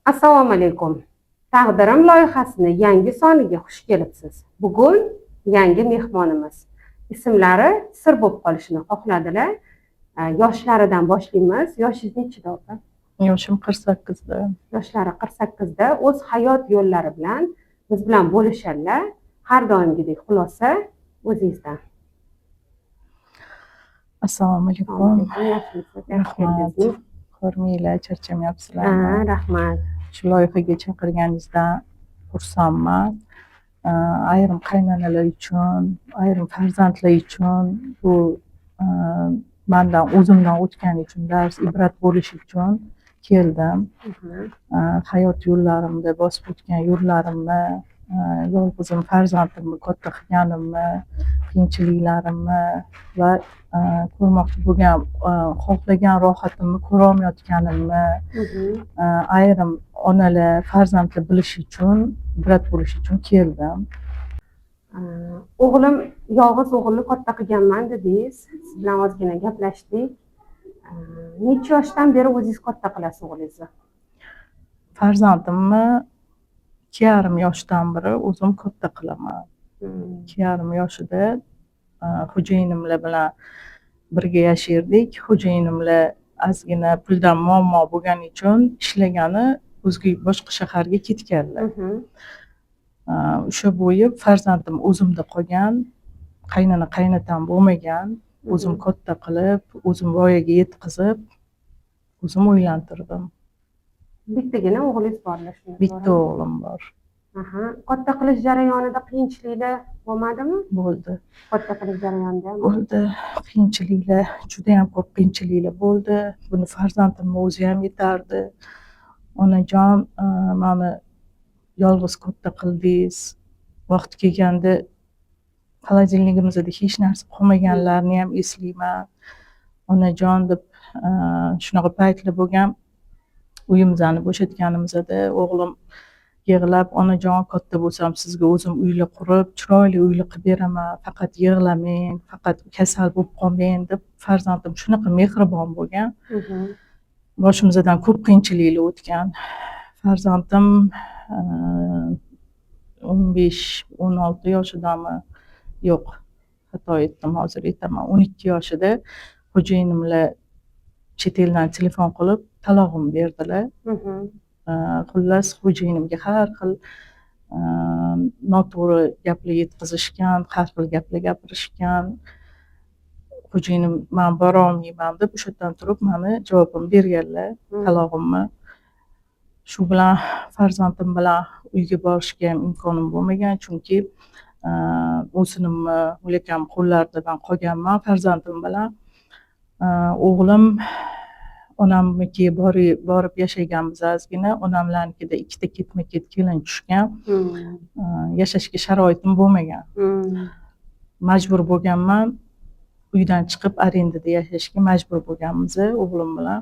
Assalomu alaykum. Taqdirim loyihasini yangi soniga xush kelibsiz. Bugun yangi mehmonimiz. Ismlari sir bo'lib qolishini xohladilar. Yoshlaridan boshlaymiz. Yoshingiz nechida opa? Yoshim 48da. Yoshlari 48da o'z hayot yo'llari bilan biz bilan bo'lishadilar. Har doimgidek xulosa o'zingizdan. Assalomu alaykum. Rahmat. Ko'rmanglar, charchamayapsizlarmi? Rahmat. Shu loyihaga chaqirganingizdan xursandman. Ayrim qaynonalar uchun, ayrim farzandlar uchun bu mendan o'zimdan o'tgani uchun dars ibrat bo'lishi uchun keldim. Hayot yo'llarimda bosib o'tgan yo'llarimni, yolg'izim farzandimni katta qilganimni, qiyinchiliklarimni va ko'rmoqchi bo'lgan, xohlagan rohatimni ko'rolmayotganimni ayrim onalar, farzandlar bilishi uchun, ibrat bo'lishi uchun keldim. O'g'lim yolg'iz o'g'ilni katta qilganman dedingiz. Siz bilan ozgina gaplashdik. Necha yoshdan beri o'zingiz katta qilasiz o'g'lingizni? Farzandimni 2,5 yoshdan beri o'zim katta qilaman. 2,5 yoshida xo'jayinimlar bilan birga yashardik. Xo'jayinimlar ozgina puldan muammo bo'lgani uchun ishlagani o'zga boshqa shaharga ketganlar. O'sha bo'yi farzandim o'zimda qolgan, qaynona qaynatam bo'lmagan, o'zim katta qilib, o'zim voyaga yetkazib, o'zim uylantirdim. Bittagina o'g'lingiz bormi? Bitta o'g'lim bor. Katta qilish jarayonida qiyinchiliklar bo'lmadimi? Bo'ldi. Katta qilish jarayonida bo'ldi. Qiyinchiliklar, juda ham ko'p qiyinchiliklar bo'ldi. Buni farzandimni o'zi ham yetardi. Onajon, meni yolg'iz katta qildingiz. Vaqti kelganda xolodilnigimizda hech narsa qolmaganlarini ham eslayman. Onajon deb shunaqa paytlar bo'lgan. Uyimizni bo'shatganimizda o'g'lim yig'lab, onajon katta bo'lsam sizga o'zim uylar qurib, chiroyli uylar qilib beraman, faqat yig'lamang, faqat kasal bo'lib qolmang deb farzandim shunaqa mehribon bo'lgan. Boshimizdan ko'p qiyinchiliklar o'tgan. Farzandim 15-16 yoshidami? Yo'q, xato aytdim, hozir aytaman. 12 yoshida xo'jayinimlar chet eldan telefon qilib talog'im berdilar. Xullas, xo'jayinimga har xil noto'g'ri gaplar yetkazishgan, har xil gaplar gapirishgan. Xo'jayinim men bora olmayman deb o'sha yerdan turib meni javobim berganlar, talog'imni. Shu bilan farzandim bilan uyga borishga ham imkonim bo'lmagan, chunki o'sinimni o'lakam qo'llaridan qolganman farzandim bilan. O'g'lim onamnikiga borib yashaganmiz ozgina. Onamlarnikida ikkita ketma-ket kelin tushgan. Yashashga sharoitim bo'lmagan. Majbur bo'lganman. Uydan chiqib arendada yashashga majbur bo'lganmiz o'g'lim bilan.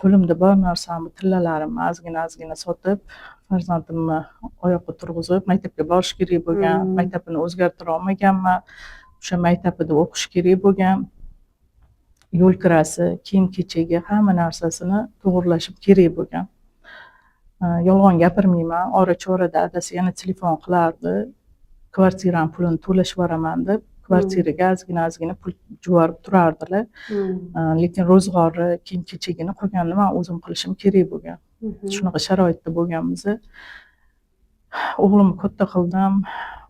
Qo'limda bor narsamni, tillalarimni ozgina sotib, farzandimni oyoqqa turg'izib, maktabga borish kerak bo'lgan. Maktabini o'zgartira olmaganman. O'sha maktabida o'qish kerak bo'lgan. Yo'l kirasi, kiyim-kechagi hamma narsasini to'g'irlashib kerak bo'lgan. Yolg'on gapirmayman, ora-chorada adasi yana telefon qilardi. Kvartirani pulini to'lashib yuboraman deb, kvartiraga ozgina pul juvorib turardilar. Lekin ro'zg'ori, kiyim-kechagini qolganini men o'zim qilishim kerak bo'lgan. Shunaqa sharoitda bo'lganmiz. O'g'limni katta qildim,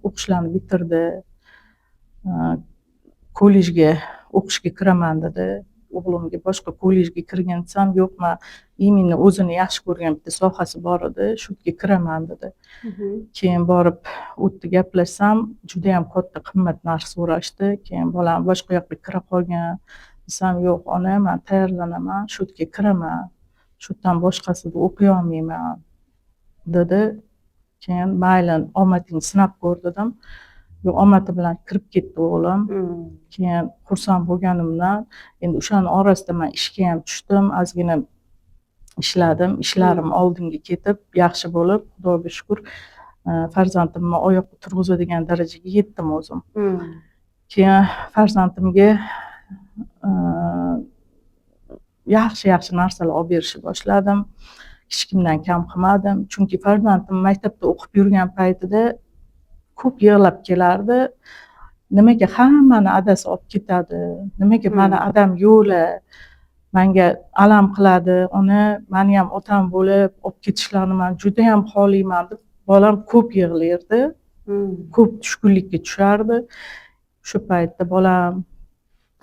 o'qishlarni bitirdi. Kollejga o'qishga kiraman dedi. O'g'limga boshqa kollejga kirgan desam, yo'q, men imенно o'zini yaxshi ko'rgan bitta sohasi bor edi, shu yerga kiraman dedi. Keyin borib o'tdi gaplashsam, juda ham katta qimmat narx so'rashdi. Keyin bolam boshqa yoqqa kira qolgan desam, yo'q ona, men tayyorlanaman, shu yerga kiraman. Shu yerdan boshqasida o'qiy olmayman dedi. Keyin mayli, omadingni sinab ko'r dedim. Omadi bilan kirib ketdi o'g'lim. Keyin xursand bo'lganimdan endi o'shaning orasida men ishga ham tushdim, ozgina ishladim. Ishlarim oldinga ketib, yaxshi bo'lib, Xudoga shukr, farzandimni oyoqqa turg'izadigan darajaga yetdim o'zim. Keyin farzandimga yaxshi narsalar olib berishni boshladim. hech kimdan kam qilmadim. Chunki farzandim maktabda o'qib yurgan paytida ko'p yig'lab kelardi. Nimaga hammani adasi olib ketadi? Nimaga mani adam yo'la? Menga alam qiladi. Meni ham otam bo'lib olib ketishlarini men juda ham xohlayman deb bolam ko'p yig'lardi. Ko'p tushkunlikka tushardi. Shu paytda bolam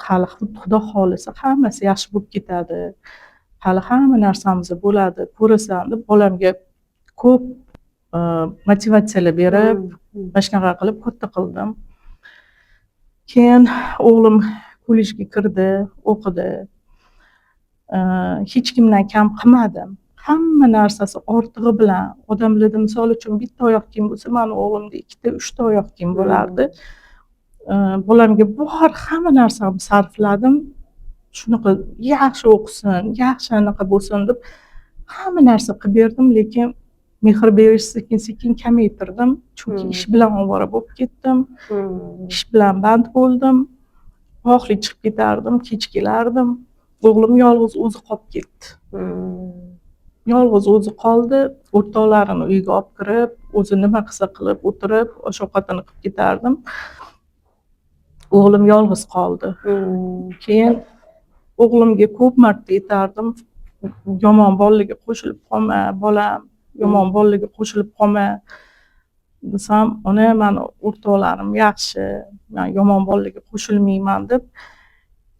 hali xudo xohlasa hammasi yaxshi bo'lib ketadi. Hali hamma narsamiz bo'ladi, ko'rasan deb bolamga ko'p motivatsiyalar berib, mana shunaqa qilib katta qildim. Keyin o'g'lim kollejga kirdi, o'qidi. Hech kimdan kam qilmadim. Hamma narsasi ortig'i bilan. Odamlarda misol uchun bitta oyoq kiyim bo'lsa, meni o'g'limda 2-3 ta oyoq kiyim bo'lardi. Bolamga bor hamma narsamni sarfladim. Shunaqa yaxshi o'qisin, yaxshi anaqa bo'lsin deb hamma narsa qilib berdim, lekin mehr berish sekin-sekin kamaytirdim. Chunki ish bilan ovora bo'lib ketdim. Ish bilan band bo'ldim. Xohli chiqib ketardim, kech kelardim. O'g'lim yolg'iz o'zi qolib ketdi. Yolg'iz o'zi qoldi. O'rtoqlarini uyga olib kirib, o'zi nima qilsa qilib o'tirib, osh-ovqatini qilib ketardim. O'g'lim yolg'iz qoldi. Keyin o'g'limga ko'p marta aytardim, yomon bolalarga qo'shilib qolma, bolam, yomon bolalarga qo'shilib qolma desam, ona meni o'rtoqlarim yaxshi, men yomon bolalarga qo'shilmayman deb.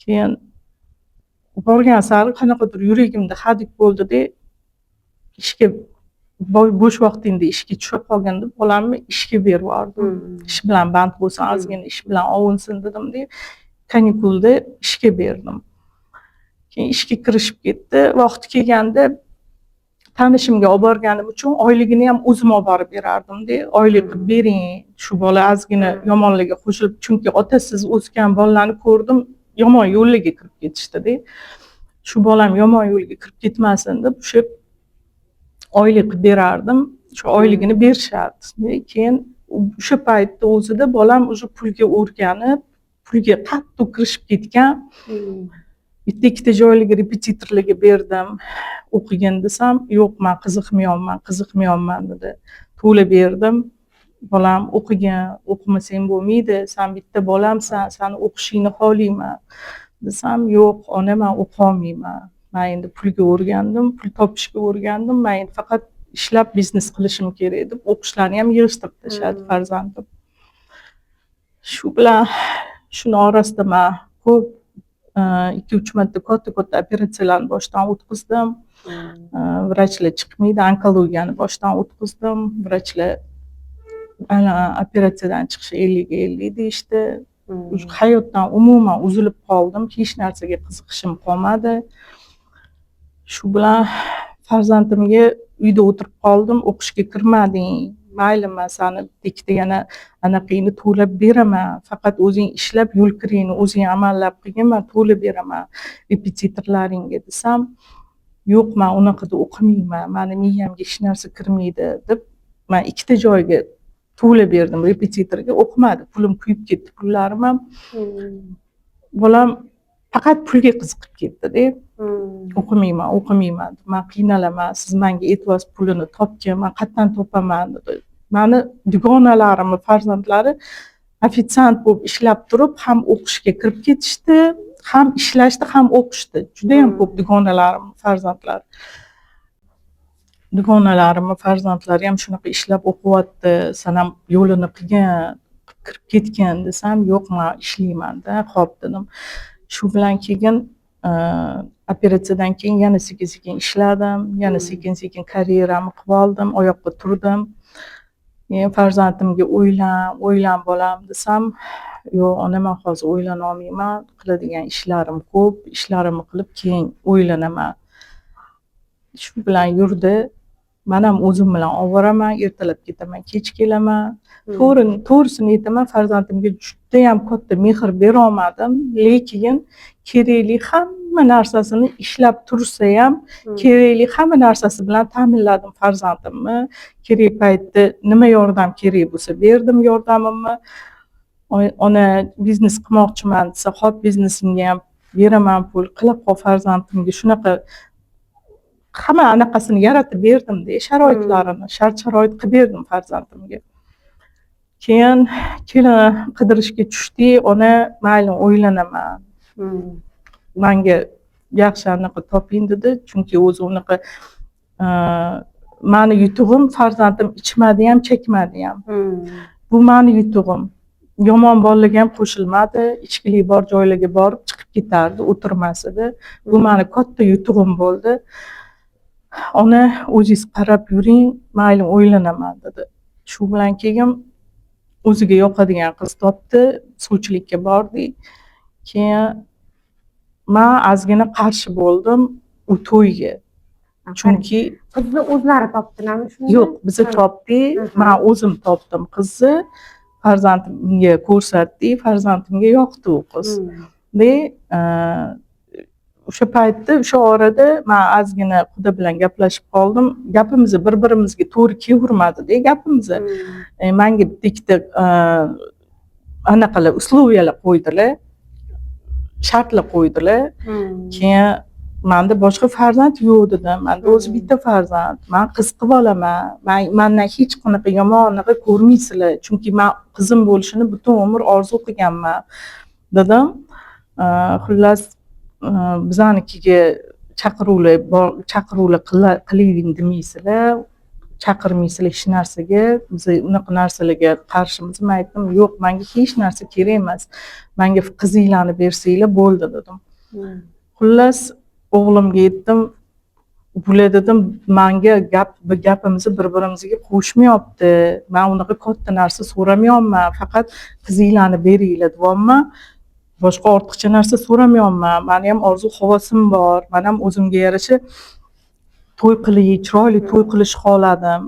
Keyin borgan sari qanaqadir yuragimda hadik bo'ldi-da, ishga bo'sh vaqtingda ishga tushib qolganda bolamni ishga berib yubordim. Ish bilan band bo'lsin, ozgina ish bilan ovunsin dedim-da, kanikulda ishga berdim. Keyin ishga kirishib ketdi. Vaqti kelganda tanishimga olib borganim uchun oyligini ham o'zim olib borib berardim-da. Oylik qilib bering, shu bola ozgina yomonlarga qo'shilib, chunki otasiz o'sgan bolalarni ko'rdim, yomon yo'llarga kirib ketishdi-da. Shu bolam yomon yo'lga kirib ketmasin deb o'sha oylik qilib berardim. Shu oyligini berishardi. Keyin o'sha paytda o'zida bolam o'sha pulga o'rganib, pulga qattiq kirishib ketgan. Bitta-ikkita joylarga repetitorlarga berdim. O'qigin desam, yo'q, men qiziqmayapman dedi. To'lab berdim. Bolam o'qigin, o'qimasang bo'lmaydi. Sen bitta bolamsan, seni o'qishingni xohlayman. Desam, yo'q, ona, men o'qiy olmayman. Men endi pulga o'rgandim, pul topishga o'rgandim. Men endi faqat ishlab biznes qilishim kerak deb o'qishlarini ham yig'ishtirib tashladi farzandim. Shu bilan shuni orasida men ko'p 2-3 marta katta operatsiyalarni boshdan o'tkazdim. Vrachlar chiqmaydi, onkologiyani boshdan o'tkazdim. Vrachlar operatsiyadan chiqishi 50-50 deyishdi. Hayotdan umuman uzilib qoldim. Hech narsaga qiziqishim qolmadi. Shu bilan farzandimga uyda o'tirib qoldim. O'qishga kirmading. Mayli, men seni ikkita yana anaqangni to'lab beraman. Faqat o'zing ishlab, yo'l kiringni o'zing amallab qilgin, men to'lab beraman repetitorlaringga desam, yo'q, men unaqada o'qimayman. Meni miyamga hech narsa kirmaydi deb, men ikkita joyga to'lab berdim repetitorga, o'qimadi. Pulim kuyib ketdi, pullarim ham. Bolam faqat pulga qiziqib ketdi-da. O'qimayman. Men qiynalaman. Siz menga e'tibor pulini topgin, men qayerdan topaman dedi. Meni dugonalarimning farzandlari ofitsiant bo'lib ishlab turib, ham o'qishga kirib ketishdi, ham ishlashdi, ham o'qishdi. Juda ham ko'p dugonalarimning farzandlari ham shunaqa ishlab o'qiyapti. Sen ham yo'lini qilgin, kirib ketgin desam, yo'q, men ishlayman-da, xo'p dedim. Shu bilan keyin operatsiyadan keyin yana sekin-sekin ishladim, yana sekin-sekin karyeramni qilib oldim, oyoqqa turdim. Men farzandimga o'ylan bolam desam, yo'q, ona, men hozir o'ylana olmayman, qiladigan ishlarim ko'p, ishlarimni qilib keyin o'ylanaman. Shu bilan yurdi. Men ham o'zim bilan ovoraman, ertalab ketaman, kech kelaman. To'g'risini aytaman, farzandimga juda ham katta mehr bera olmadim, lekin kerakli hamma narsasini ishlab tursa ham, kerakli hamma narsasi bilan ta'minladim farzandimni. Kerak paytda nima yordam kerak bo'lsa berdim yordamimni. Ona biznes qilmoqchiman desa, xo'p, biznesimga ham beraman pul, qilib qol farzandimga. Shunaqa hamma anaqasini yaratib berdim-da, sharoitlarini, shart-sharoit qilib berdim farzandimga. Keyin kelin qidirishga tushdik, ona mayli o'ylanaman. Menga yaxshi anaqa toping dedi, chunki o'zi unaqa mani yutug'im farzandim ichmadi ham, chekmadi ham. Bu mani yutug'im. Yomon bolalarga ham qo'shilmadi, ichkilik bor joylarga borib chiqib ketardi, o'tirmas edi. Bu mani katta yutug'im bo'ldi. Ona o'zingiz qarab yuring, mayli o'ylanaman dedi. Shu bilan keyin o'ziga yoqadigan qiz topdi, suvchilikka bordik. Keyin men ozgina qarshi bo'ldim u to'yga. Chunki qizni o'zlari topdilarmi shunda? Yo'q, biz topdik. Men o'zim topdim qizni. Farzandimga ko'rsatdik, farzandimga yoqdi u qiz. Ve o'sha paytda, o'sha orada men ozgina xudo bilan gaplashib qoldim. Gapimizni bir-birimizga to'g'ri kelavermadi-da gapimiz. Menga bitta anaqalar uslubiyalar qo'ydilar. Shartlar qo'ydilar. Keyin menda boshqa farzand yo'q dedim. Menda o'zi bitta farzand. Men qiz qilib olaman. Mendan hech qanaqa yomonlig'i ko'rmaysizlar. Chunki men qizim bo'lishini butun umr orzu qilganman dedim. Xullas bizanikiga chaqiruvlar qiling demaysizlar. Chaqirmaysizlar hech narsaga. Biz unaqa narsalarga qarshimiz. Men aytdim, yo'q, menga hech narsa kerak emas. Menga qizinglarni bersanglar bo'ldi dedim. Xullas o'g'limga aytdim, bular dedim, menga gapimizni bir-birimizga qo'shmayapti. Men unaqa katta narsa so'ramayapman, faqat qizinglarni beringlar deyapman. Boshqa ortiqcha narsa so'ramayapman. Meni ham orzu havosim bor. Men ham o'zimga yarasha to'y qiling, chiroyli to'y qilishni xohladim.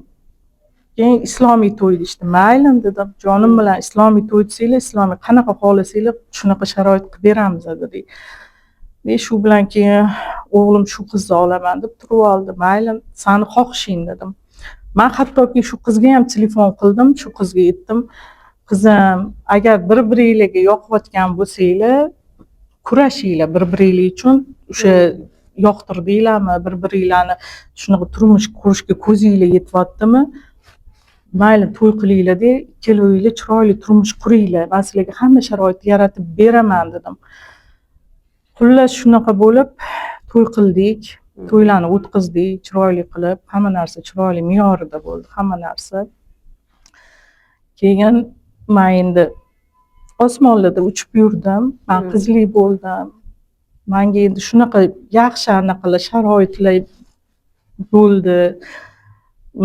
Keyin islomiy to'y deyishdi. Mayli dedim, jonim bilan islomiy to'y desanglar, islomiy qanaqa xohlasanglar shunaqa sharoit qilib beramiz dedik. Ve shu bilan keyin o'g'lim shu qizni olaman deb turib oldi. Mayli, seni xohishing dedim. Men hattoki shu qizga ham telefon qildim, shu qizga aytdim, qizim, agar bir-biringizga yoqayotgan bo'lsanglar, kurashinglar bir-biringiz uchun, o'sha yoqtirdinglarmi, bir-biringlarni shunaqa turmush qurishga ko'zinglar yetyaptimi? Mayli, to'y qilinglar-da, ikkalovinglar chiroyli turmush quringlar. Men sizlarga hamma sharoitni yaratib beraman dedim. Xullas shunaqa bo'lib to'y qildik, to'ylarni o'tkazdik, chiroyli qilib, hamma narsa chiroyli me'yorida bo'ldi, hamma narsa. Keyin men endi osmonlarda uchib yurdim, men qizli bo'ldim. Menga endi shunaqa yaxshi anaqalar sharoitlar bo'ldi.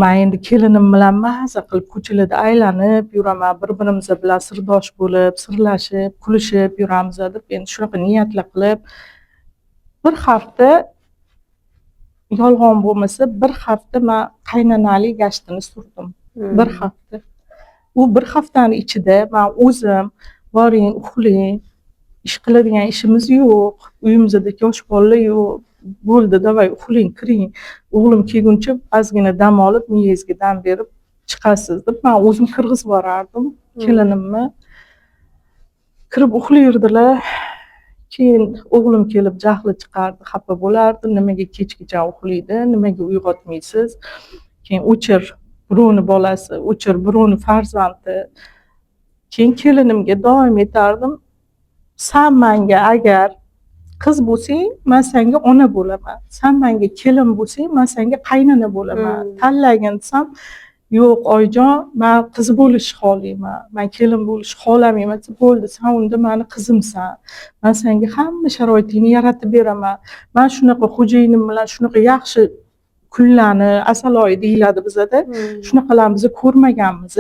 Men endi kelinim bilan maza qilib ko'chalarda aylanib yuraman, bir-birimiz bilan sirdosh bo'lib, sirlashib, kulishib yuramiz deb endi shunaqa niyatlar qilib bir hafta, yolg'on bo'lmasa, bir hafta men qaynonalik gashtini surdim. Bir hafta. U bir haftani ichida men o'zim boring, uxlang, ish qiladigan ishimiz yo'q, uyimizda yosh bolalar yo'q. Bo'ldi, davay uxlang, kiring. O'g'lim kelguncha ozgina dam olib, miyangizga dam berib chiqasiz deb men o'zim kirg'izib borardim kelinimni. Kirib uxlayirdilar. Keyin o'g'lim kelib jahli chiqardi, xafa bo'lardi, nimaga kechgacha uxlaydi, nimaga uyg'otmaysiz? Keyin o'chir birovni bolasi, o'chir birovni farzandi. Keyin kelinimga doim aytardim, sen menga agar qiz bo'lsang, men senga ona bo'laman. Sen menga kelin bo'lsang, men senga qaynona bo'laman. Tanlagin desam, yo'q oyijon, men qiz bo'lishni xohlayman. Men kelin bo'lishni xohlamayman. Bo'ldi, sen unda meni qizimsan. Men senga hamma sharoitini yaratib beraman. Men shunaqa xo'jayinim bilan shunaqa yaxshi kunlarni, asal oyi deyiladi bizada. Shunaqalarni biz ko'rmaganmiz.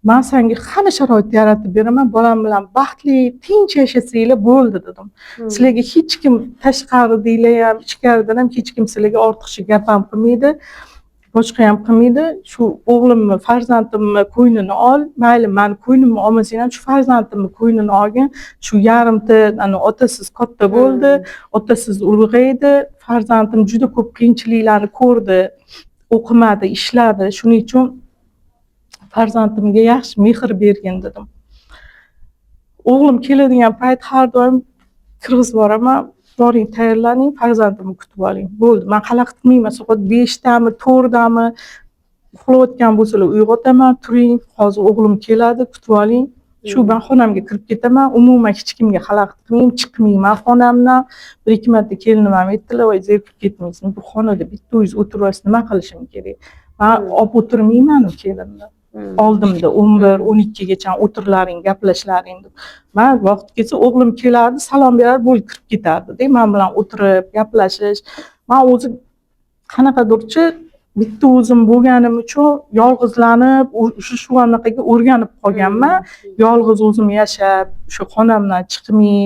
Men senga hamma sharoitni yaratib beraman, bolam bilan baxtli, tinch yashasanglar bo'ldi dedim. Sizlarga hech kim tashqaridagilar ham, ichkaridan ham hech kim sizlarga ortiqcha gap ham qilmaydi, boshqa ham qilmaydi. Shu o'g'limni, farzandimni qo'ynini ol, mayli meni qo'ynimni olmasang ham shu farzandimni qo'ynini olgin. Shu yarimta otasiz katta bo'ldi, otasiz ulg'aydi, farzandim juda ko'p qiyinchiliklarni ko'rdi, o'qimadi, ishladi. Shuning uchun farzandimga yaxshi mehr bergin dedim. O'g'lim keladigan payt har doim kirg'izib boraman. boring tayyorlaning, farzandimni kutib oling. Bo'ldi. Men xalaqit qilmayman, soat 5dami, 4dami uxlayotgan bo'lsalar uyg'otaman, turing, hozir o'g'lim keladi, kutib oling. Shu ben xonamga kirib ketaman, umuman hech kimga xalaqit qilmayman, chiqmayman xonamdan. 1-2 marta kelinim ham aytdilar, "Voy, zerikib ketmaysiz, bu xonada bitta o'zingiz o'tirasiz, nima qilishim kerak?" Men olib o'tirmayman kelinni. Oldimda 11-12 gacha o'tirlaring, gaplashlaring deb. Men vaqt kelsa o'g'lim kelardi, salom berar, bo'lib kirib ketardi-da. Men bilan o'tirib, gaplashish. Men o'zim qanaqadirchi bitta o'zim bo'lganim uchun yolg'izlanib, shu anaqaga o'rganib qolganman. Yolg'iz o'zim yashab, shu xonamdan chiqmay,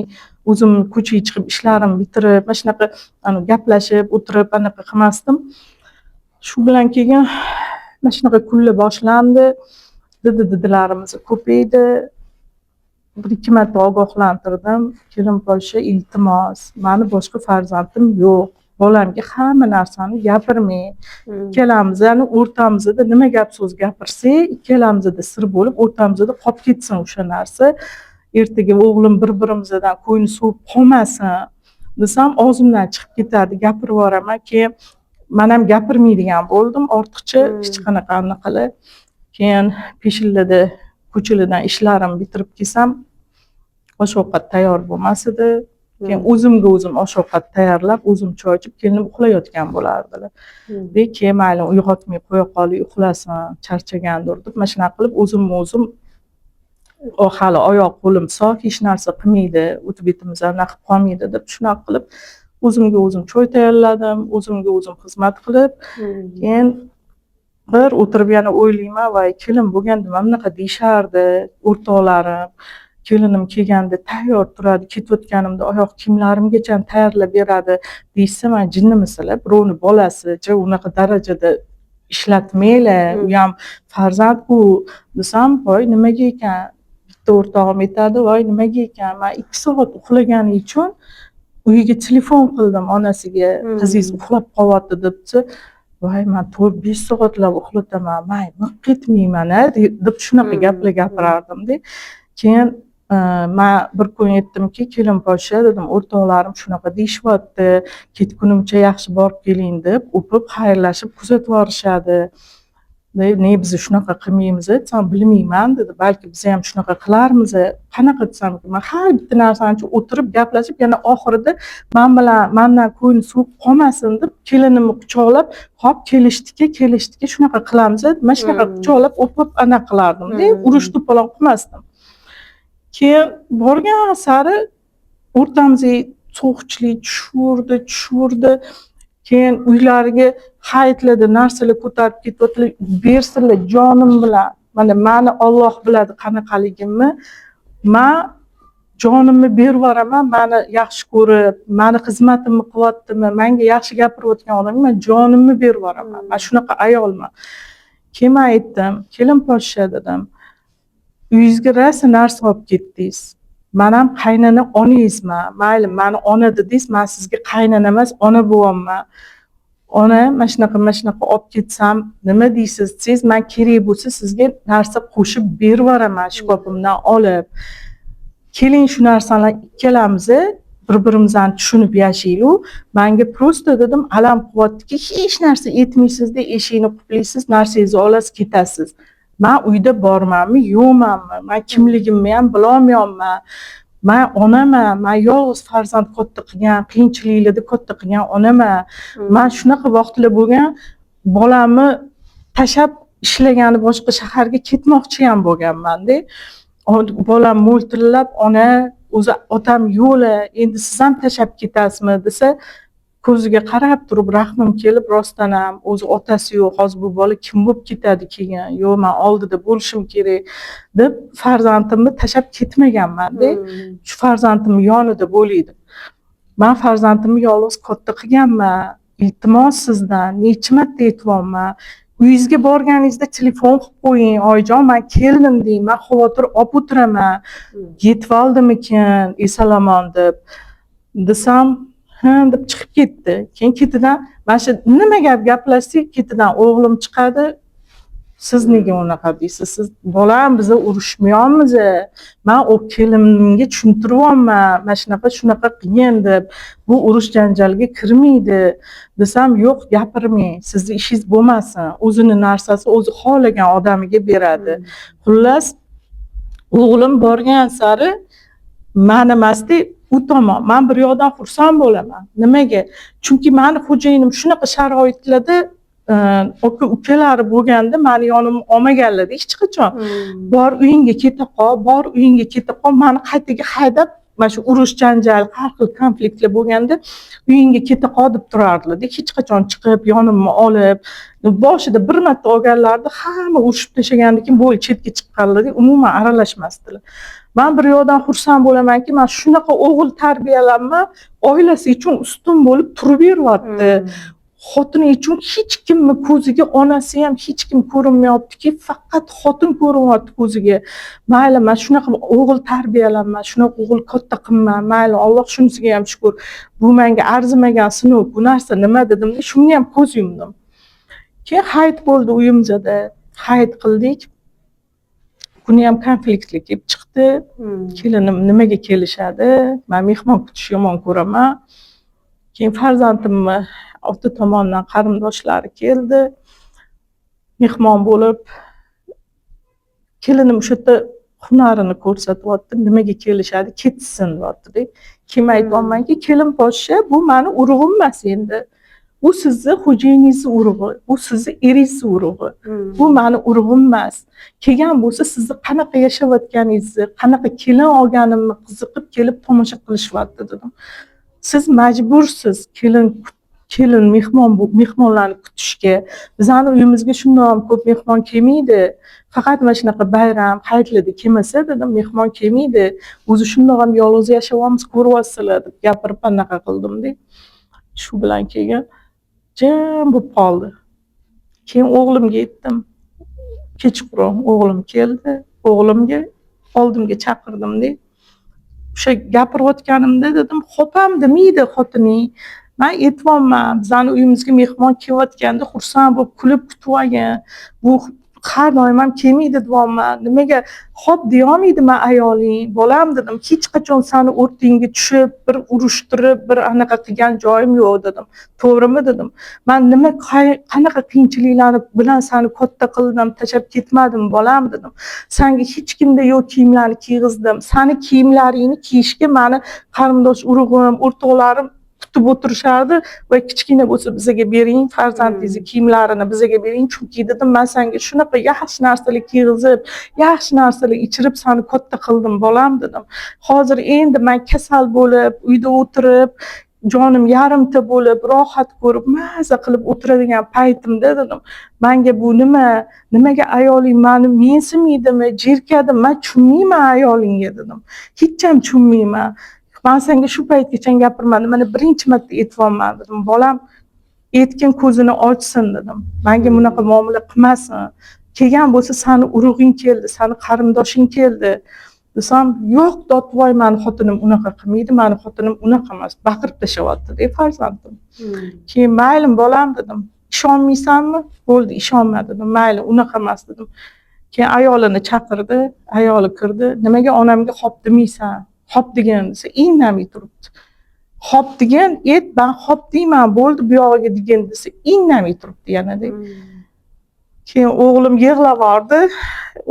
o'zim ko'chaga chiqib ishlarimni bitirib, mana shunaqa gaplashib, o'tirib anaqa qilmasdim. Shu bilan keyin mana shunaqa kunlar boshlandi. Didilarimiz ko'paydi. 1-2 marta ogohlantirdim. Kelin polsha, iltimos, meni boshqa farzandim yo'q. Bolamga hamma narsani gapirmang. Ikkalamizni o'rtamizda nima gap so'z gapirsak, ikkalamizda sir bo'lib, o'rtamizda qolib ketsin o'sha narsa. Ertaga o'g'lim bir-birimizdan ko'ngli sovib qolmasin desam, og'zimdan chiqib ketadi, gapirib yuboraman. Keyin men ham gapirmaydigan bo'ldim, ortiqcha hech qanaqa anaqalar. Keyin peshillada ko'chalardan ishlarimni bitirib kelsam, osh-ovqat tayyor bo'lmas edi. Keyin o'zimga o'zim osh-ovqat tayyorlab, o'zim choy ichib, kelinim uxlayotgan bo'lardilar. Keyin mayli uyg'otmay qo'ya qolay, uxlasin, charchagandir deb, mana shunaqa qilib o'zimni o'zim hali oyoq qo'lim sog', hech narsa qilmaydi, o'tib betimiz ham naqib qolmaydi deb shunaqa qilib o'zimga o'zim choy tayyorladim, o'zimga o'zim xizmat qilib, keyin bir o'tirib yana o'ylayman, voy, kelin bo'lganda mana bunaqa deyishardi o'rtoqlarim. Kelinim kelganda tayyor turadi, ketayotganimda oyoq kiyimlarimgacha tayyorlab beradi deysa, men jinnimisalar, birovni bolasi, unaqa darajada ishlatmaylar, u ham farzand bu desam, voy, nimaga ekan? Bitta o'rtog'im aytadi, voy, nimaga ekan? Men 2 soat uxlagani uchun uyiga telefon qildim onasiga, qizingiz uxlab qolyapti debchi. Voy, men 4-5 soatlab uxlataman, men miq ketmayman deb shunaqa gaplar gapirardim-da. Keyin men bir kun aytdimki, kelin polsha dedim, o'rtoqlarim shunaqa deyishyapti, ketgunimcha yaxshi borib keling deb, o'pib, xayrlashib kuzatib yorishadi. Ne biz shunaqa qilmaymiz, desam, bilmayman dedi. Balki biz ham shunaqa qilarmiz. Qanaqa desam, men har bitta narsani o'tirib gaplashib, yana oxirida mendan ko'ngli suvib qolmasin deb kelinimni quchoqlab, hop, kelishdik, shunaqa qilamiz. Mana shunaqa quchoqlab, o'pib ana qilardim-da, urush to'polon qilmasdim. Keyin borgan sari o'rtamizga so'qchilik tushurdi. Keyin uylariga hayitlarda narsalar ko'tarib ketyaptilar, bersinlar jonim bilan. Mana meni Alloh biladi qanaqaligimni. Men jonimni berib yuboraman, meni yaxshi ko'rib, meni xizmatimni qilyaptimi, menga yaxshi gapirayotgan odamga men jonimni berib yuboraman. Men shunaqa ayolman. Keyin men aytdim, kelin polsha dedim. Uyingizga rosa narsa olib ketdingiz. Men ham qaynona onangizman. Mayli, meni ona dedingiz, men sizga qaynona emas, ona bo'lyapman. Ona, mana shunaqa olib ketsam, nima deysiz? Siz men kerak bo'lsa sizga narsa qo'shib berib yuboraman, shkafimdan olib. Keling, shu narsalar ikkalamiz bir-birimizni tushunib yashaylik. Menga prosta dedim, alam qilyaptiki, hech narsa aytmaysiz-da, eshikni qulflaysiz, narsangizni olasiz, ketasiz. Men uyda bormanmi, yo'qmanmi? Men kimligimni ham bilolmayapman. Men onaman, men yolg'iz farzand katta qilgan, qiyinchiliklarda katta qilgan onaman. Men shunaqa vaqtlar bo'lgan, bolamni tashab ishlagani boshqa shaharga ketmoqchi ham bo'lganman-da. Bolam mo'ltillab, ona, o'zi otam yo'la, endi siz ham tashab ketasizmi desa, ko'ziga qarab turib rahmim kelib, rostdan ham o'zi otasi yo'q, hozir bu bola kim bo'lib ketadi keyin? Yo'q, men oldida bo'lishim kerak deb farzandimni tashab ketmaganman-da. Shu farzandimning yonida bo'laydi. Men farzandimni yolg'iz katta qilganman. Iltimos sizdan necha marta aytyapman. Uyingizga borganingizda telefon qilib qo'ying, oyijon, men keldim deng, men xavotir olib o'tiraman. Yetib oldimikin, esalomon deb desam, deb chiqib ketdi. Keyin ketidan mana shu nima gap gaplashsak, ketidan o'g'lim chiqadi. siz nega unaqa deysiz? Siz bolam biza urushmayapmiz. Men o kelinimga tushuntiryapman. Mana shunaqa qiyin deb. Bu urush janjalga kirmaydi desam, yo'q, gapirmang. Sizni ishingiz bo'lmasin. O'zini narsasi o'zi xohlagan odamiga beradi. Xullas, o'g'lim borgan sari ma'ni emasdi, u tomon. Men bir yoqdan xursand bo'laman. Nimaga? Chunki meni xo'jayinim shunaqa sharoitlarda aka ukalari bo'lganda meni yonimga olmaganlar hech qachon. Bor uyingga keta qol, bor uyingga keta qol, meni qaytaga haydab, mana shu urush janjal, har xil konfliktlar bo'lganda uyingga keta qol deb turardilar. Hech qachon chiqib yonimga olib, boshida bir marta olganlarida hamma urushib tashlagandan keyin bo'l chetga chiqqanlar, umuman aralashmasdilar. Men bir yoqdan xursand bo'lamanki, men shunaqa o'g'il tarbiyalanma, oilasi uchun ustun bo'lib turib beryapti. Xotini uchun hech kimni ko'ziga, onasi ham hech kim ko'rinmayaptiki, faqat xotin ko'rinyapti ko'ziga. Mayli, men shunaqa o'g'il tarbiyalanman, shunaqa o'g'il katta qilman. Mayli, Alloh shunisiga ham shukr. Bu menga arzimagan sinov, bu narsa nima dedim, shuni ham ko'z yumdim. Keyin hayit bo'ldi uyimizda. Hayit qildik. Kuni ham konfliktli kelib chiqdi. Kelinim nimaga kelishadi? Men mehmon kutish yomon ko'raman. Keyin farzandimni ota tomonidan qarindoshlari keldi. Mehmon bo'lib, kelinim o'sha yerda hunarini ko'rsatyapti. Nimaga kelishadi? Ketsin deyapti. Kim aytayapmanki, kelin poshsha, bu meni urug'im emas endi. Bu sizni xo'jayiningizni urug'i, bu sizni eringizni urug'i. Bu meni urug'im emas. Kelgan bo'lsa sizni qanaqa yashayotganingizni, qanaqa kelin olganimni qiziqib kelib tomosha qilishyapti dedim. Siz majbursiz kelin mehmonlarni kutishga. Bizning uyimizga shundoq ko'p mehmon kelmaydi. Faqat mana shunaqa bayram, hayitlarda kelmasa dedim, mehmon kelmaydi. O'zi shundoq ham yolg'iz yashayapmiz, ko'ryapsizlar deb gapirib anaqa qildim-da. Shu bilan keyin jim bo'lib qoldi. Keyin o'g'limga aytdim. Kechqurun o'g'lim keldi. O'g'limga oldimga chaqirdim-da. O'sha gapirayotganimda dedim, "Xo'pam demaydi xotining. Men aytibman, bizning uyimizga mehmon kelayotganda xursand bo'lib kulib kutib olgin. Bu har doim ham kelmaydi deyapman. Nimaga xo'p deyolmaydimi ayoling? Bolam dedim, hech qachon seni o'rtingga tushib, bir urushtirib, bir anaqa qilgan joyim yo'q dedim. To'g'rimi dedim. Men nima qanaqa qiyinchiliklar bilan seni katta qildim, tashlab ketmadim bolam dedim. Senga hech kimda yo'q kiyimlarni kiygizdim. Seni kiyimlaringni kiyishga meni qarindosh urug'im, o'rtoqlarim kutib o'tirishardi va kichkina bo'lsa bizga bering, farzandingizni kiyimlarini bizga bering, chunki dedim, men senga shunaqa yaxshi narsalar kiygizib, yaxshi narsalar ichirib seni katta qildim bolam dedim. Hozir endi men kasal bo'lib, uyda o'tirib, jonim yarimta bo'lib, rohat ko'rib, maza qilib o'tiradigan paytimda dedim, menga bu nimaga ayoling meni mensimaydimi, jerkadimi, men tushunmayman ayolingga dedim. Hech ham tushunmayman. Men senga shu paytgacha gapirmadim. Mana birinchi marta aytibman dedim. Bolam aytgan ko'zini ochsin dedim. Menga bunaqa muomala qilmasin. Kelgan bo'lsa seni urug'ing keldi, seni qarindoshing keldi. Desam, yo'q, dotvoy, meni xotinim unaqa qilmaydi, meni xotinim unaqa emas. Baqirib tashlayapti deb farzandim. Keyin mayli bolam dedim. Ishonmaysanmi? Bo'ldi, ishonmadim dedim. Mayli, unaqa emas dedim. Keyin ayolini chaqirdi, ayoli kirdi. Nimaga onamga xo'p demaysan? Xo'p degan desa, indamay turibdi. Xo'p degan, ben xo'p deyman, bo'ldi bu yog'iga degan desa, indamay turibdi yanada. Keyin o'g'lim yig'lavordi.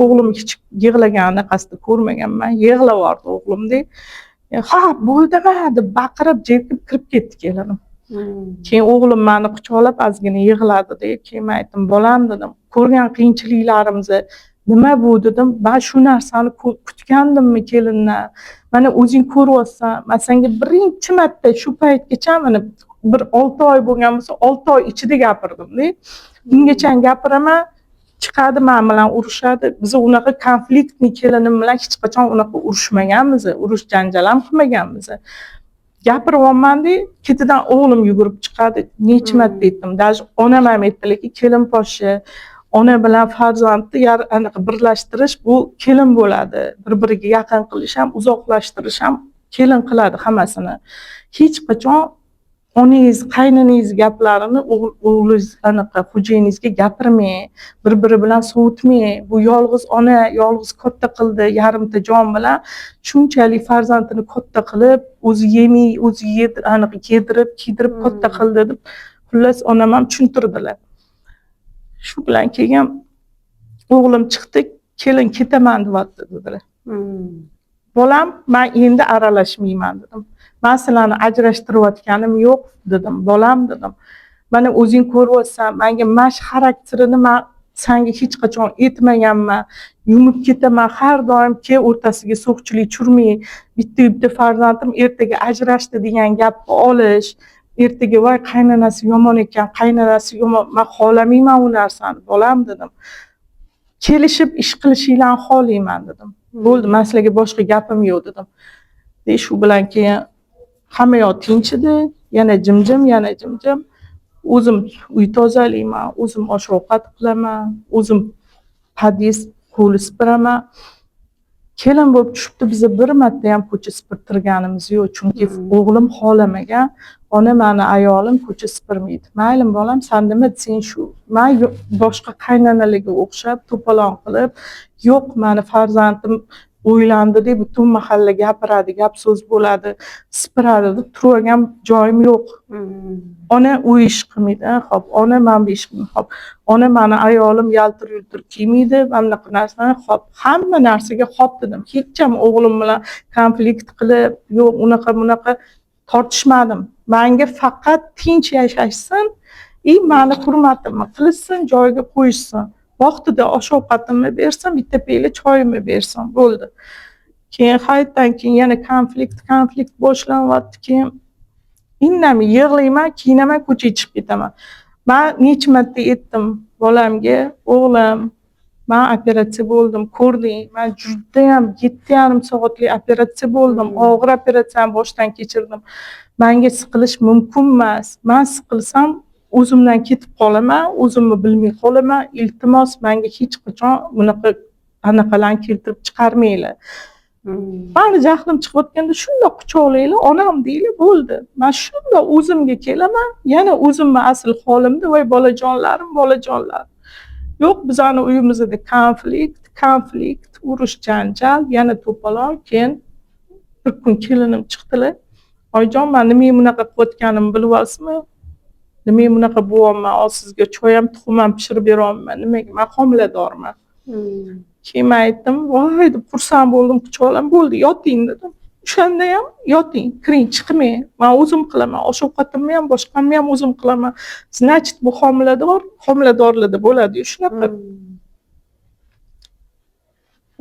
O'g'lim hech yig'laganini qasdi ko'rmaganman. Yig'lavordi o'g'limdek. Ha, bo'ldimi deb baqirib, jerkib kirib ketdi kelinim. Keyin o'g'lim meni quchoqlab ozgina yig'ladi-da. Keyin men aytdim, bolam dedim, ko'rgan qiyinchiliklarimizni nima bu dedim. Ben shu narsani kutgandimmi kelindan? Mana o'zing ko'ryapsan. Men senga birinchi marta shu paytgacha mana bir 6 oy bo'lgan bo'lsa, 6 oy ichida gapirdim-da. Bungacha gapiraman, chiqadi men bilan urushadi. Biz unaqa konfliktni kelinim bilan hech qachon unaqa urushmaganmiz, urush janjal ham qilmaganmiz. Gapiryapman-da, ketidan o'g'lim yugurib chiqadi. Necha marta aytdim. Даже onam ham aytdilarki, kelin poshsha, ona bilan farzandni anaqa birlashtirish bu kelin bo'ladi. Bir-biriga yaqin qilish ham, uzoqlashtirish ham kelin qiladi hammasini. Hech qachon onangiz qaynoningiz gaplarini o'g'lingiz anaqa xo'jayiningizga gapirmang, bir-biri bilan sovutmang. Bu yolg'iz ona yolg'iz katta qildi yarimta jon bilan shunchalik farzandini katta qilib o'zi yemay o'zi anaqa yedirib kiydirib katta qildi deb xullas onam ham tushuntirdilar. Shu bilan keyin o'g'lim chiqdi, kelin ketaman deyapti dedilar. Bolam, men endi aralashmayman dedim. Men sizlarni ajrashtirayotganim yo'q dedim. Bolam dedim. Mana o'zing ko'ryapsan, menga mash xarakterini men senga hech qachon aytmaganman. Yumib ketaman har doim o'rtasiga so'qchilik tushirmay, bitta farzandim ertaga ajrashdi degan gapni olish, ertaga voy qaynonasi yomon ekan, qaynonasi yomon, men xohlamayman u narsani, bolam dedim. Kelishib ish qilishinglarni xohlayman dedim. Bo'ldi, men sizlarga boshqa gapim yo'q dedim. Shu bilan keyin hamma yoq tinch edi, yana jimjim. O'zim uy tozalayman, o'zim osh-ovqat qilaman, o'zim podiyest qo'li supuraman. Kelin bo'lib tushibdi, biza bir marta ham ko'cha supurtirganimiz yo'q, chunki o'g'lim xohlamagan. Ona meni ayolim ko'cha supurmaydi. Mayli bolam, sen nima desang shu. Men boshqa qaynonalarga o'xshab to'polon qilib, yo'q meni farzandim o'ylandi deb butun mahalla gapiradi, gap so'z bo'ladi, supuradi deb turgan joyim yo'q. Ona u ish qilmaydi, xo'p, ona men bu ish qilmayman, xo'p. Ona meni ayolim yaltir-yultir kiymaydi, bunaqa narsani, xo'p, hamma narsaga xo'p dedim. Hech ham o'g'lim bilan konflikt qilib, yo'q, unaqa tortishmadim. Menga faqat tinch yashashsin, meni hurmatimni qilsin, joyiga qo'yishsin. Vaqtida osh-ovqatimni bersin, bitta piyla choyimni bersin, bo'ldi. Keyin hayotdan keyin yana konflikt boshlanyapti. Keyin indamay yig'layman, kiyinaman, ko'chaga chiqib ketaman. Men necha marta aytdim bolamga, o'g'lim, men operatsiya bo'ldim, ko'rding. Men juda ham 7,5 soatlik operatsiya bo'ldim. Og'ir operatsiyani boshdan kechirdim. Menga siqilish mumkin emas. Men siqilsam o'zimdan ketib qolaman, o'zimni bilmay qolaman. Iltimos, menga hech qachon bunaqa anaqalarni keltirib chiqarmanglar. Meni jahlim chiqayotganda shunday quchoqlaylar, onam deylar, bo'ldi. Men shunday o'zimga kelaman, yana o'zimni asl holimda, voy bolajonlarim. Yo'q, bizning uyimizda konflikt, urush, janjal, yana to'polon. Keyin bir kun kelinim chiqdilar. Oyjon, men nimaga bunaqa qilayotganimni bilyapsizmi? Nimaga bunaqa bo'lyapman? Sizga choy ham, tuxum ham pishirib beryapman. Nimaga? Men homiladorman. Keyin men aytdim, voy deb xursand bo'ldim, quchoqlam, bo'ldi, yoting dedim. O'shanda ham yoting, kiring, chiqmang. Men o'zim qilaman, osh-ovqatimni ham, boshqamni ham o'zim qilaman. Значит, bu homiladorlarda bo'ladi, shunaqa.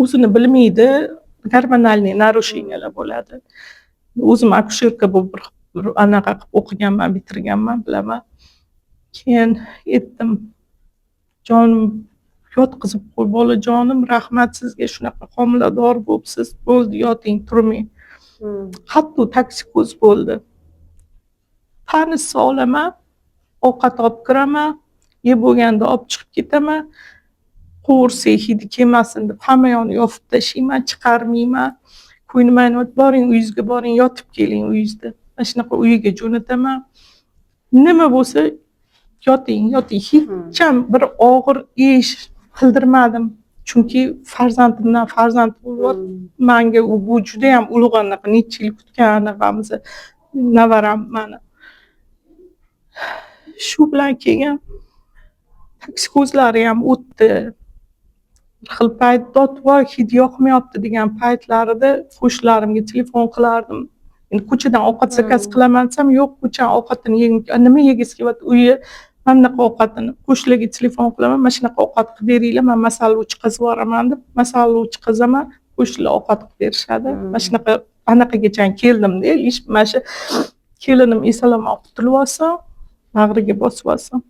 O'zini bilmaydi, gormonalniy narusheniylar bo'ladi. O'zim akusherka bo'lib bir anaqa qilib o'qiganman, bitirganman, bilaman. Keyin aytdim, jonim yotqizib qo'y, bolajonim, rahmat sizga, shunaqa homilador bo'libsiz, bo'ldi, yoting, turmang. Hatto toksikoz bo'ldi. Tanisi olaman, ovqat olib kiraman, yeb bo'lganda olib chiqib ketaman. Qo'rsak hidi kelmasin deb hamma yoqni yopib tashlayman, chiqarmayman. Qo'yniman, boring uyingizga, boring, yotib keling uyingizda. Mana shunaqa uyiga jo'nataman. Nima bo'lsa yoting. Hech ham bir og'ir ish qildirmadim. Chunki farzandimdan farzand bo'lib, menga bu juda ham ulug' anaqa necha yil kutgan anaqamiz, navaram meni. Shu bilan keyin toksikozlari ham o'tdi. Bir xil payt voy hid yoqmayapti degan paytlarida qo'shnilarimga telefon qilardim. Endi ko'chadan ovqat zakaz qilaman desam, yo'q, ko'chadan ovqatini yegim, nima yegisi kelyapti uyi, mana bunaqa ovqatini qo'shnilarga telefon qilaman, mana shunaqa ovqat qilib beringlar, men masallovchi qizib yuboraman deb masallovchi qizaman, qo'shnilar ovqat qilib berishadi. Mana shunaqa anaqagacha keldim-da, mana shu kelinim esalom qutulib olsam, bag'riga bosib olsam.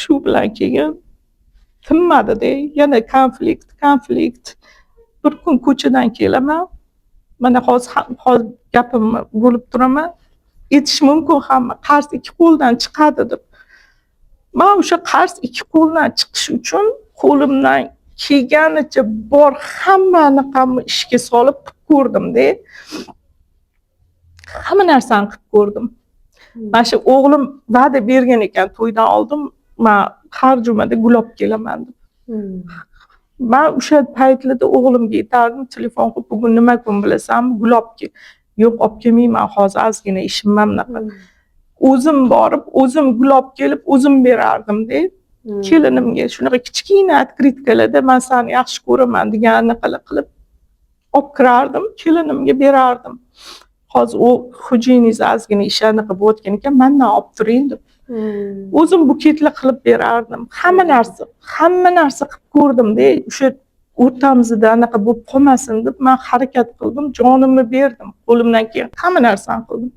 Shu bilan keyin tinmadi-da, yana konflikt. Bir kun ko'chadan kelaman. Mana hozir gapim bo'lib turaman. Aytish mumkin hamma, qars ikki qo'ldan chiqadi deb. Men o'sha qars ikki qo'ldan chiqish uchun qo'limdan kelganicha bor hammani ishga solib ko'rdim-da. hamma narsani qilib ko'rdim. Mana shu o'g'lim va'da bergan ekan, to'ydan oldin men har jumada gul olib kelaman deb. Men o'sha paytlarda o'g'limga aytardim, telefon qilib, bugun nima kun bilasanmi, gul olib kel. Yo'q, olib kelmayman, hozir ozgina ishim mana bunaqa. O'zim borib, o'zim gul olib kelib, o'zim berardim-da. Kelinimga shunaqa kichkina otkritkalarda men seni yaxshi ko'raman deganini qilib olib kirardim, kelinimga berardim. Hozir u xo'jayiningiz ozgina ishlarni qilib o'tgan ekan, mendan olib turing deb. O'zim buketlar qilib berardim. Hamma narsa qilib ko'rdim-da. O'sha o'rtamizda anaqa bo'lib qolmasin deb men harakat qildim, jonimni berdim. Qo'limdan kelgan hamma narsani qildim.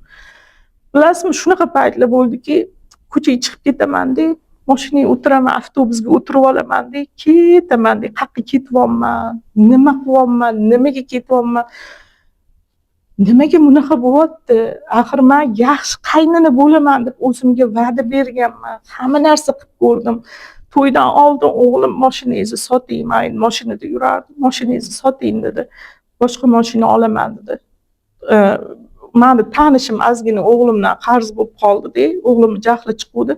Bilasizmi, shunaqa paytlar bo'ldiki, ko'chaga chiqib ketaman-da, mashinaga o'tiraman, avtobusga o'tirib olaman-da, ketaman-da, qayerga ketyapman, nima qilyapman, nimaga ketyapman? Nimaga bunaqa bo'lyapti? Axir men yaxshi qaynona bo'laman deb o'zimga va'da berganman. Hamma narsa qilib ko'rdim. To'ydan oldin o'g'lim mashinangizni soting, men mashinada yurardim. Mashinangizni soting dedi. Boshqa mashina olaman dedi. Meni tanishim ozgina o'g'limdan qarz bo'lib qoldi-da, o'g'limning jahli chiqdi.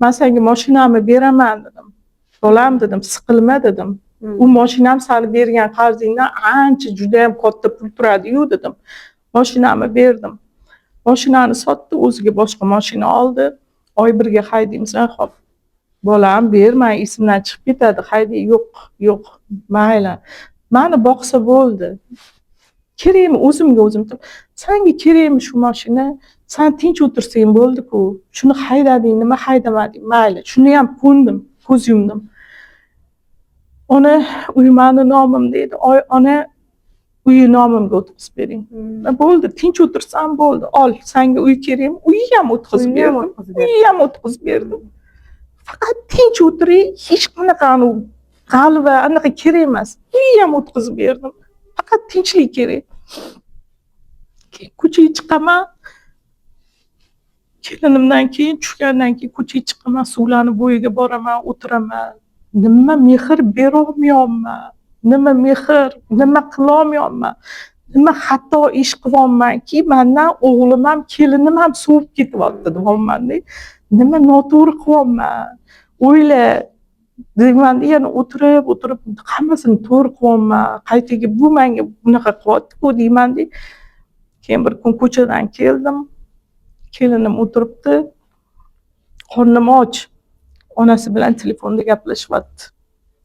Men senga mashinamni beraman dedim. Bolam dedim, siqilma dedim. U mashinam seni bergan qarzingdan ancha juda ham katta pul turadi-yu dedim. Mashinamni berdim. Mashinani sotdi, o'ziga boshqa mashina oldi. Oy birga haydaymisan, xo'p. Bolam bermay, esimdan chiqib ketadi. Hayday, yo'q, mayli. Meni boqsa bo'ldi. Kerakmi o'zimga o'zim. Senga kerakmi shu mashina? Sen tinch o'tirsang bo'ldi-ku. Shuni haydading, nima haydamading? Mayli. Shuni ham ko'ndim, ko'z yumdim. Ona uy meni nomim dedi. Ona uyi nomimga o'tkazib bering. Bo'ldi, tinch o'tirsam bo'ldi. Ol, senga uy kerakmi? Uyni ham o'tkazib berdim. Faqat tinch o'tiring, hech qanaqani g'alva, anaqa kerak emas. Uyni ham o'tkazib berdim. Faqat tinchlik kerak. Ko'chaga chiqaman. Kelinimdan keyin tushgandan keyin ko'chaga chiqaman, suvlarni bo'yiga boraman, o'tiraman. Nima mehr berolmayapman? Nima mehr, nima qilolmayapman? Nima xato ish qilyapmanki, mendan o'g'lim ham, kelinim ham suvib ketyapti deyapman-da. Nima noto'g'ri qilyapman? O'yla deyman-da, yana o'tirib hammasini to'g'ri qilyapman. Qaytaga bu menga bunaqa qilyapti-ku deyman-da. Keyin bir kun ko'chadan keldim. Kelinim o'tiribdi. Qornim och. Onasi bilan telefonda gaplashyapti.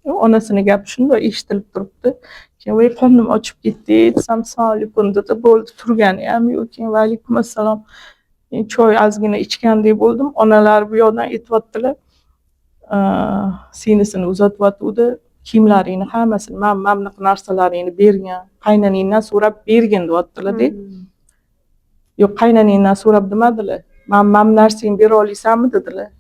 Onasini gapi shunday eshitilib turibdi. Keyin voy qornim ochib ketdi desam, assalomu alaykum dedi. Bo'ldi, turgani ham yo'q. Keyin va alaykum assalom. Choy ozgina ichgandek bo'ldim. Onalar bu yoqdan aytibdilar. Sinisini uzatyapti. Kiyimlaringni hammasini, mana bunaqa narsalaringni bergan, qaynonangdan so'rab bergin deyaptilar-da. Yo'q, qaynonangdan so'rab demadilar. Mana bu narsani bera olaysanmi dedilar.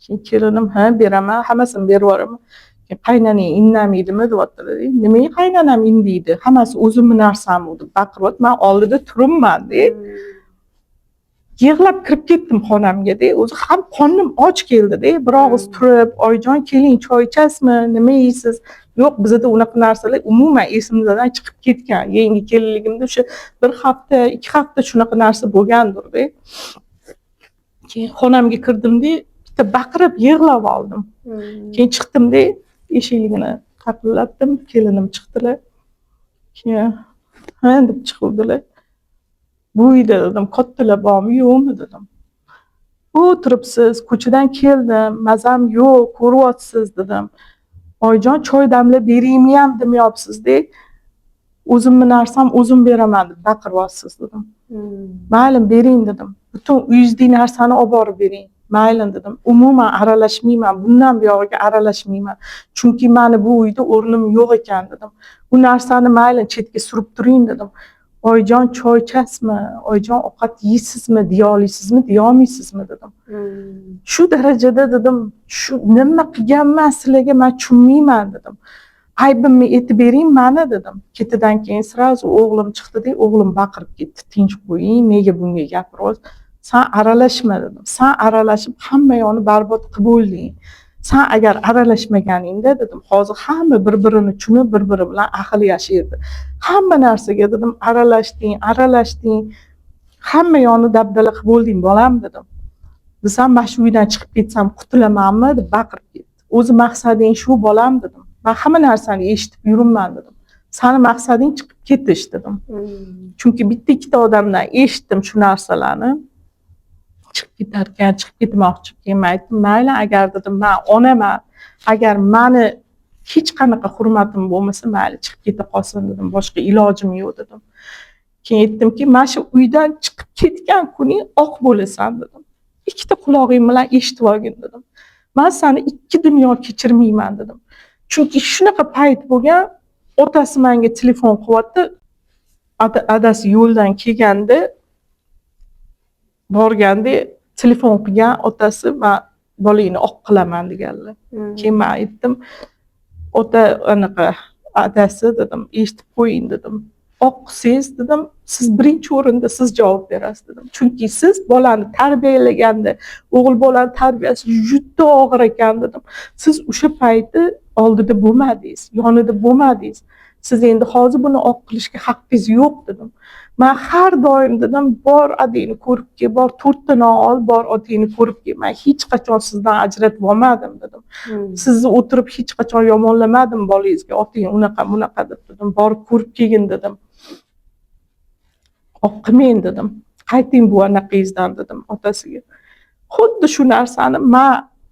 Keyin kelinim, ha, beraman, hammasini berib yuboraman. Keyin qaynonang indamaydimi deyaptilar. Nimaga qaynonam indaydi? Hammasi o'zimning narsammi deb baqiryapti. Men oldida turibman-da. Yig'lab kirib ketdim xonamga-da. O'zi ham qornim och keldi-da. Bir og'iz turib, "Oyjon, keling, choy ichasizmi? Nima yeysiz?" Yo'q, bizda unaqa narsalar umuman esimizdan chiqib ketgan. Yangi kelinligimda o'sha 1 hafta, 2 hafta shunaqa narsa bo'lgandir-da. Keyin xonamga kirdim-da, bitta baqirib yig'lab oldim. Keyin chiqdim-da, eshikligini taqillatdim, kelinim chiqdilar. Keyin ha deb chiqildilar. Bu uyda dedim, kattalar bormi, yo'qmi dedim. O'tiribsiz, ko'chadan keldim, mazam yo'q, ko'ryapsiz dedim. Oyjon, choy damlab beraymi ham demayapsiz-da. O'zimning narsam o'zim beraman deb baqiryapsiz dedim. Mayli, bering dedim. Butun uyingizdagi narsani olib borib bering. Mayli dedim. Umuman aralashmayman, bundan buyog'iga aralashmayman. Chunki meni bu uyda o'rnim yo'q ekan dedim. Bu narsani mayli chetga surib turing dedim. Oyjon, choy ichasizmi? Oyjon, ovqat yeysizmi? Deya olaysizmi? Deya olmaysizmi dedim. Shu darajada dedim, shu nima qilganman sizlarga men tushunmayman dedim. Aybimni aytib bering meni dedim. Ketidan keyin sirazu o'g'lim chiqdi-da, o'g'lim baqirib ketdi. Tinch qo'ying, nega bunga gapiryapsiz? Sen aralashma dedim. Sen aralashib hamma yo'ni barbod qilib bo'lding. Sen agar aralashmaganingda dedim, hozir hamma bir-birini tushunib, bir-biri bilan ahil yashaydi. Hamma narsaga dedim, aralashding. hamma yog'ini dabdala qilib bo'lding bolam dedim. Desam mana shu uydan chiqib ketsam qutulamanmi deb baqirib ketdi. O'zi maqsading shu bolam dedim. Men hamma narsani eshitib yuribman dedim. Sani maqsading chiqib ketish dedim. Chunki bitta ikkita odamdan eshitdim shu narsalarni. Chiqib ketarkan, chiqib ketmoqchi ekan. Aytdim, mayli agar dedim, men onaman. Agar meni hech qanaqa hurmatim bo'lmasa, mayli chiqib keta qolsin dedim. Boshqa ilojim yo'q dedim. Keyin aytdimki, mana shu uydan chiqib ketgan kuning oq bo'lasan dedim. Ikkita qulog'ing bilan eshitib olgin dedim. Men seni ikki dunyo kechirmayman dedim. Chunki shunaqa payt bo'lgan, otasi menga telefon qilyapti. Adasi yo'ldan kelganda borganda telefon qilgan otasi men bolangni oq qilaman deganlar. Keyin men aytdim, ota anaqa adasi dedim, eshitib qo'ying dedim. Oq qilsangiz dedim, siz birinchi o'rinda siz javob berasiz dedim. Chunki siz bolani tarbiyalaganda, o'g'il bolani tarbiyasi juda og'ir ekan dedim. Siz o'sha payti oldida bo'lmadingiz, yonida bo'lmadingiz. Siz endi hozir buni oq qilishga haqqingiz yo'q dedim. Men har doim dedim, bor adingni ko'rib kel, bor 4 ta non ol, bor otingni ko'rib kel. Men hech qachon sizdan ajratib olmadim dedim. Sizni o'tirib hech qachon yomonlamadim bolangizga, oting unaqa bunaqa deb dedim. Borib ko'rib kelgin dedim. Oq qilmang dedim. Qayting bu anaqangizdan dedim otasiga. Xuddi shu narsani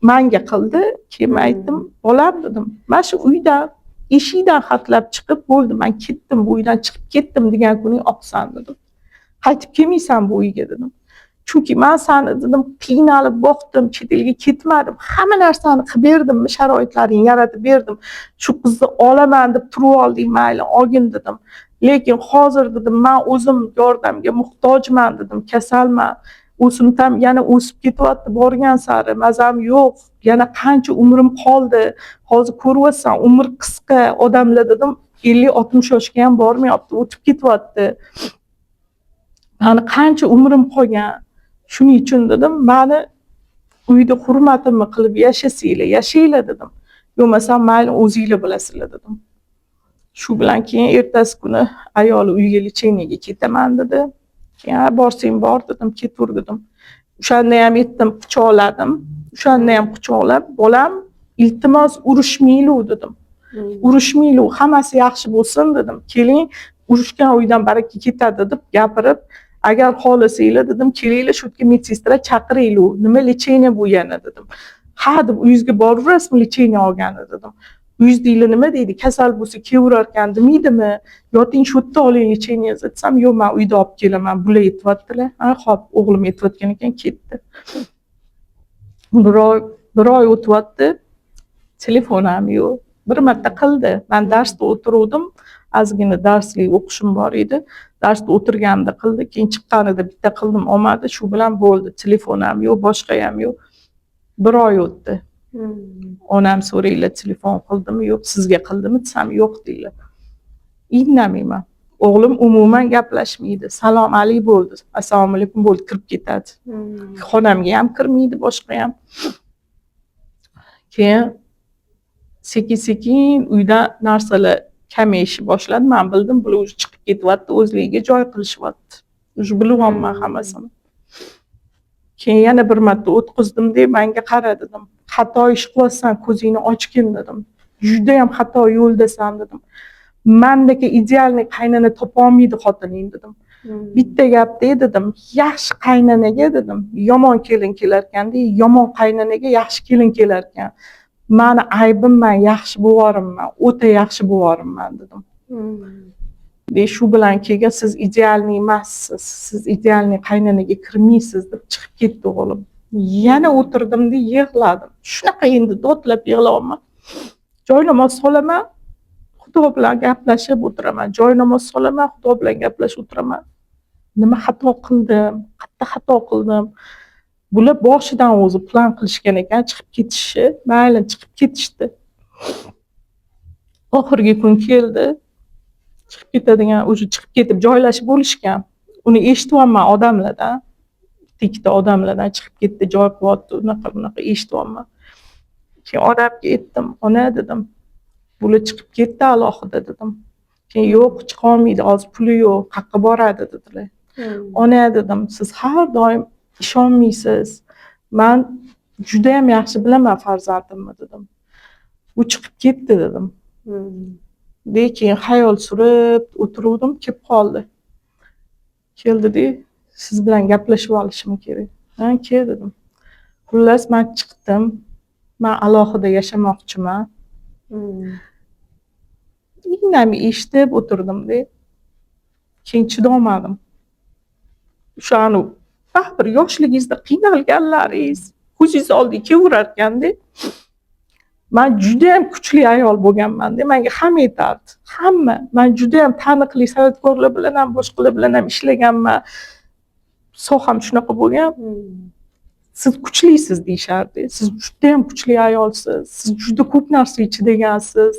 menga qildi. Keyin aytdim, bolam dedim, mana shu uydan eshikdan xatlab chiqib bo'ldi, men ketdim, bu uydan chiqib ketdim degan kuning oqsan dedim. Qaytib kelmaysan bu uyga dedim. Chunki men seni dedim qiynalib boqdim, chet elga ketmadim. Hamma narsani qilib berdim, sharoitlarini yaratib berdim. Shu qizni olaman deb turib olding, mayli olgin dedim. Lekin hozir dedim, men o'zim yordamga muhtojman dedim, kasalman. O'simtam yana o'sib ketyapti borgan sari, mazam yo'q. Yana qancha umrim qoldi. Hozir ko'ryapsan, umr qisqa odamlar dedim, 50-60 yoshga ham bormayapti, o'tib ketyapti. Meni qancha umrim qolgan. Shuning uchun dedim, meni uyda hurmatimni qilib yashanglar dedim. Bo'lmasa mayli o'zinglar bilasizlar dedim. Shu bilan keyin ertasi kuni ayoli uyga lecheniyaga ketaman dedi. Ya borsang bor dedim, ketur dedim. O'shanda ham yetdim, quchoqladim. O'shanda ham quchoqlab, bolam, iltimos urushmaylu dedim. Urushmaylu, hammasi yaxshi bo'lsin dedim. Keling, urushgan uydan baraka ketadi deb gapirib, agar xohlasanglar dedim, kelinglar shu yerga medsestra chaqiraylik. Nima lecheniya bu yana dedim. Ha deb uyingizga boraverasizmi lecheniya olgani dedim. Uyingizda nima deydi? Kasal bo'lsa kelaverarkan demaydimi? Yoting shu yerda oling lecheniya desam, yo'q, men uyda olib kelaman. Bular yetyaptilar. Ha, xo'p, o'g'lim yetayotgan ekan, ketdi. Bir oy o'tyapti. Telefon ham yo'q. Bir marta qildi. Men darsda o'tirdim. Ozgina darslik o'qishim bor edi. Darsda o'tirganimda qildi. Keyin chiqqanida bitta qildim, olmadi. Shu bilan bo'ldi. Telefon ham yo'q, boshqa ham yo'q. Bir oy o'tdi. Onam so'raylar, telefon qildimi yo'q, sizga qildimi desam yo'q deylar. Indamayman. O'g'lim umuman gaplashmaydi. Salom alaykum bo'ldi, assalomu alaykum bo'ldi, kirib ketadi. Xonamga ham kirmaydi, boshqa ham. Keyin sekin uyda narsalar kamayishni boshladi. Men bildim, bular o'zi chiqib ketyapti, o'zligiga joy qilishyapti. O'zi bilyapman hammasini. Keyin yana bir marta o'tkazdim deb menga qara dedim. Xato ish qilyapsan, ko'zingni ochgin dedim. Juda ham xato yo'ldasan dedim. Mendagi idealniy qaynona topolmaydi xotining dedim. Bitta gapda dedim, yaxshi qaynanaga dedim, yomon kelin kelarkanda, yomon qaynonaga yaxshi kelin kelarkan. Meni aybim, men yaxshi bo'vorimman, o'ta yaxshi bo'vorimman dedim. Shu bilan keyin siz idealniy emassiz, siz idealniy qaynonaga kirmaysiz deb chiqib ketdi o'g'lim. Yana o'tirdimda yig'ladim. Shunaqa endi dodlab yig'layapman. Joynamoz solaman, Xudo bilan gaplashib o'tiraman. Joynamoz solaman, Xudo bilan gaplashib o'tiraman. Nima xato qildim? Qayerda xato qildim? Bular boshidan o'zi plan qilishgan ekan, chiqib ketishi, mayli chiqib ketishdi. Oxirgi kun keldi. Chiqib ketadigan, o'zi chiqib ketib joylashib bo'lishgan. Uni eshityapman odamlardan. Ikkita odamlardan chiqib ketdi, joy qilyapti, unaqa eshityapman. Keyin onamga aytdim, ona dedim, bular chiqib ketdi alohida dedim. Keyin yo'q, chiqa olmaydi, hozir puli yo'q, qayerga boradi dedilar. ona dedim, siz har doim ishonmaysiz. Men juda ham yaxshi bilaman farzandimni dedim. U chiqib ketdi dedim. Keyin xayol surib o'tiruvdim, kelib qoldi. Keldida, siz bilan gaplashib olishim kerak. Men kel dedim. Xullas men chiqdim. Men alohida yashamoqchiman. Indamay eshitib o'tirdim-da. Keyin chidolmadim. O'shani bir yoshligingizda qiynalganlaringiz ko'zingiz oldiga kelaverarkan-da. Men juda ham kuchli ayol bo'lganman-da. Menga hamma aytardi. Hamma. Men juda ham taniqli san'atkorlar bilan ham, boshqalar bilan ham ishlaganman. Soham shunaqa bo'lgan. Siz kuchlisiz deyishardi. Siz juda ham kuchli ayolsiz. Siz juda ko'p narsa ichidagansiz.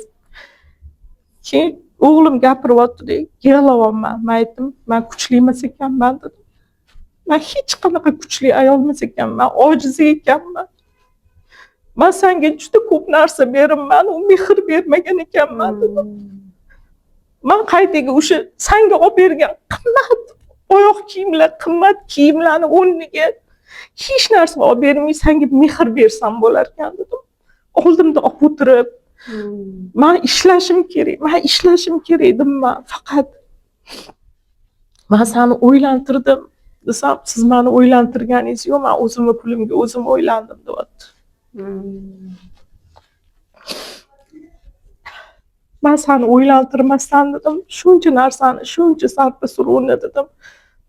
Keyin o'g'lim gapiryapti-da, yig'layapman. Men aytdim, men kuchli emas ekanman dedim. Men hech qanaqa kuchli ayol emas ekanman, ojiz ekanman. Men senga juda ko'p narsa beribman, u mehr bermagan ekanman dedim. Men qaytaga o'sha senga olib bergan qimmat oyoq kiyimlar, qimmat kiyimlarni o'rniga hech narsa olib bermay senga mehr bersam bo'lar ekan dedim. Oldimda olib o'tirib, men ishlashim kerak dedim. Faqat men seni o'ylantirdim desam, siz meni o'ylantirganingiz yo'q, men o'zimni pulimga o'zim o'ylandim deyapti. Men seni o'ylantirmasdan dedim, shuncha narsani, shuncha sarpa suruvni dedim.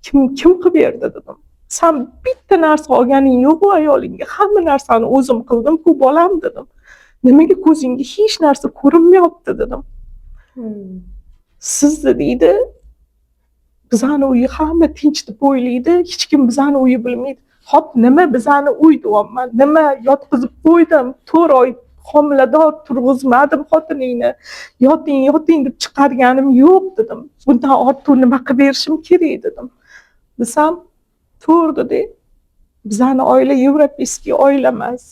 Kim qilib berdi dedim. Sen bitta narsa olganing yo'q ayolingga, hamma narsani o'zim qildim-ku bolam dedim. Nimaga ko'zingga hech narsa ko'rinmayapti dedim. Siz deydi, bizani uyi hamma tinch deb o'ylaydi, hech kim bizani uyi bilmaydi. Hop, nima bizani uy deyapman, nima yotqizib qo'ydim, 4 oy homilador turg'izmadim xotiningni. Yoting deb chiqarganim yo'q dedim. Bundan ortiq nima qilib berishim kerak dedim. Desam, to'g'ri-da. Bizani oila yevropeyskiy oila emas.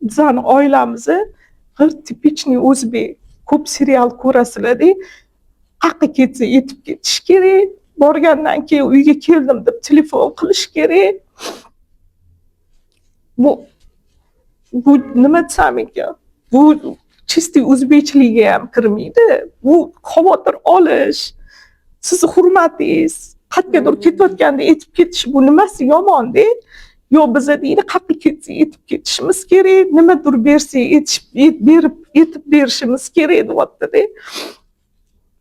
Bizani oilamizni bir tipichniy o'zbek. Ko'p serial ko'rasizlar-da. Qaqqa ketsa yetib ketish kerak. Borgandan keyin uyga keldim deb telefon qilish kerak. Bu nima desam ekan? Bu chisti o'zbekchiligiga ham kirmaydi. Bu xavotir olish, sizni hurmatingiz, qayergadir ketayotganda yetib ketish bu nimasi yomon-da? Yo biza deydi, qaqqa ketsa yetib ketishimiz kerak, nimadir bersa yetib berishimiz kerak deyapti-da.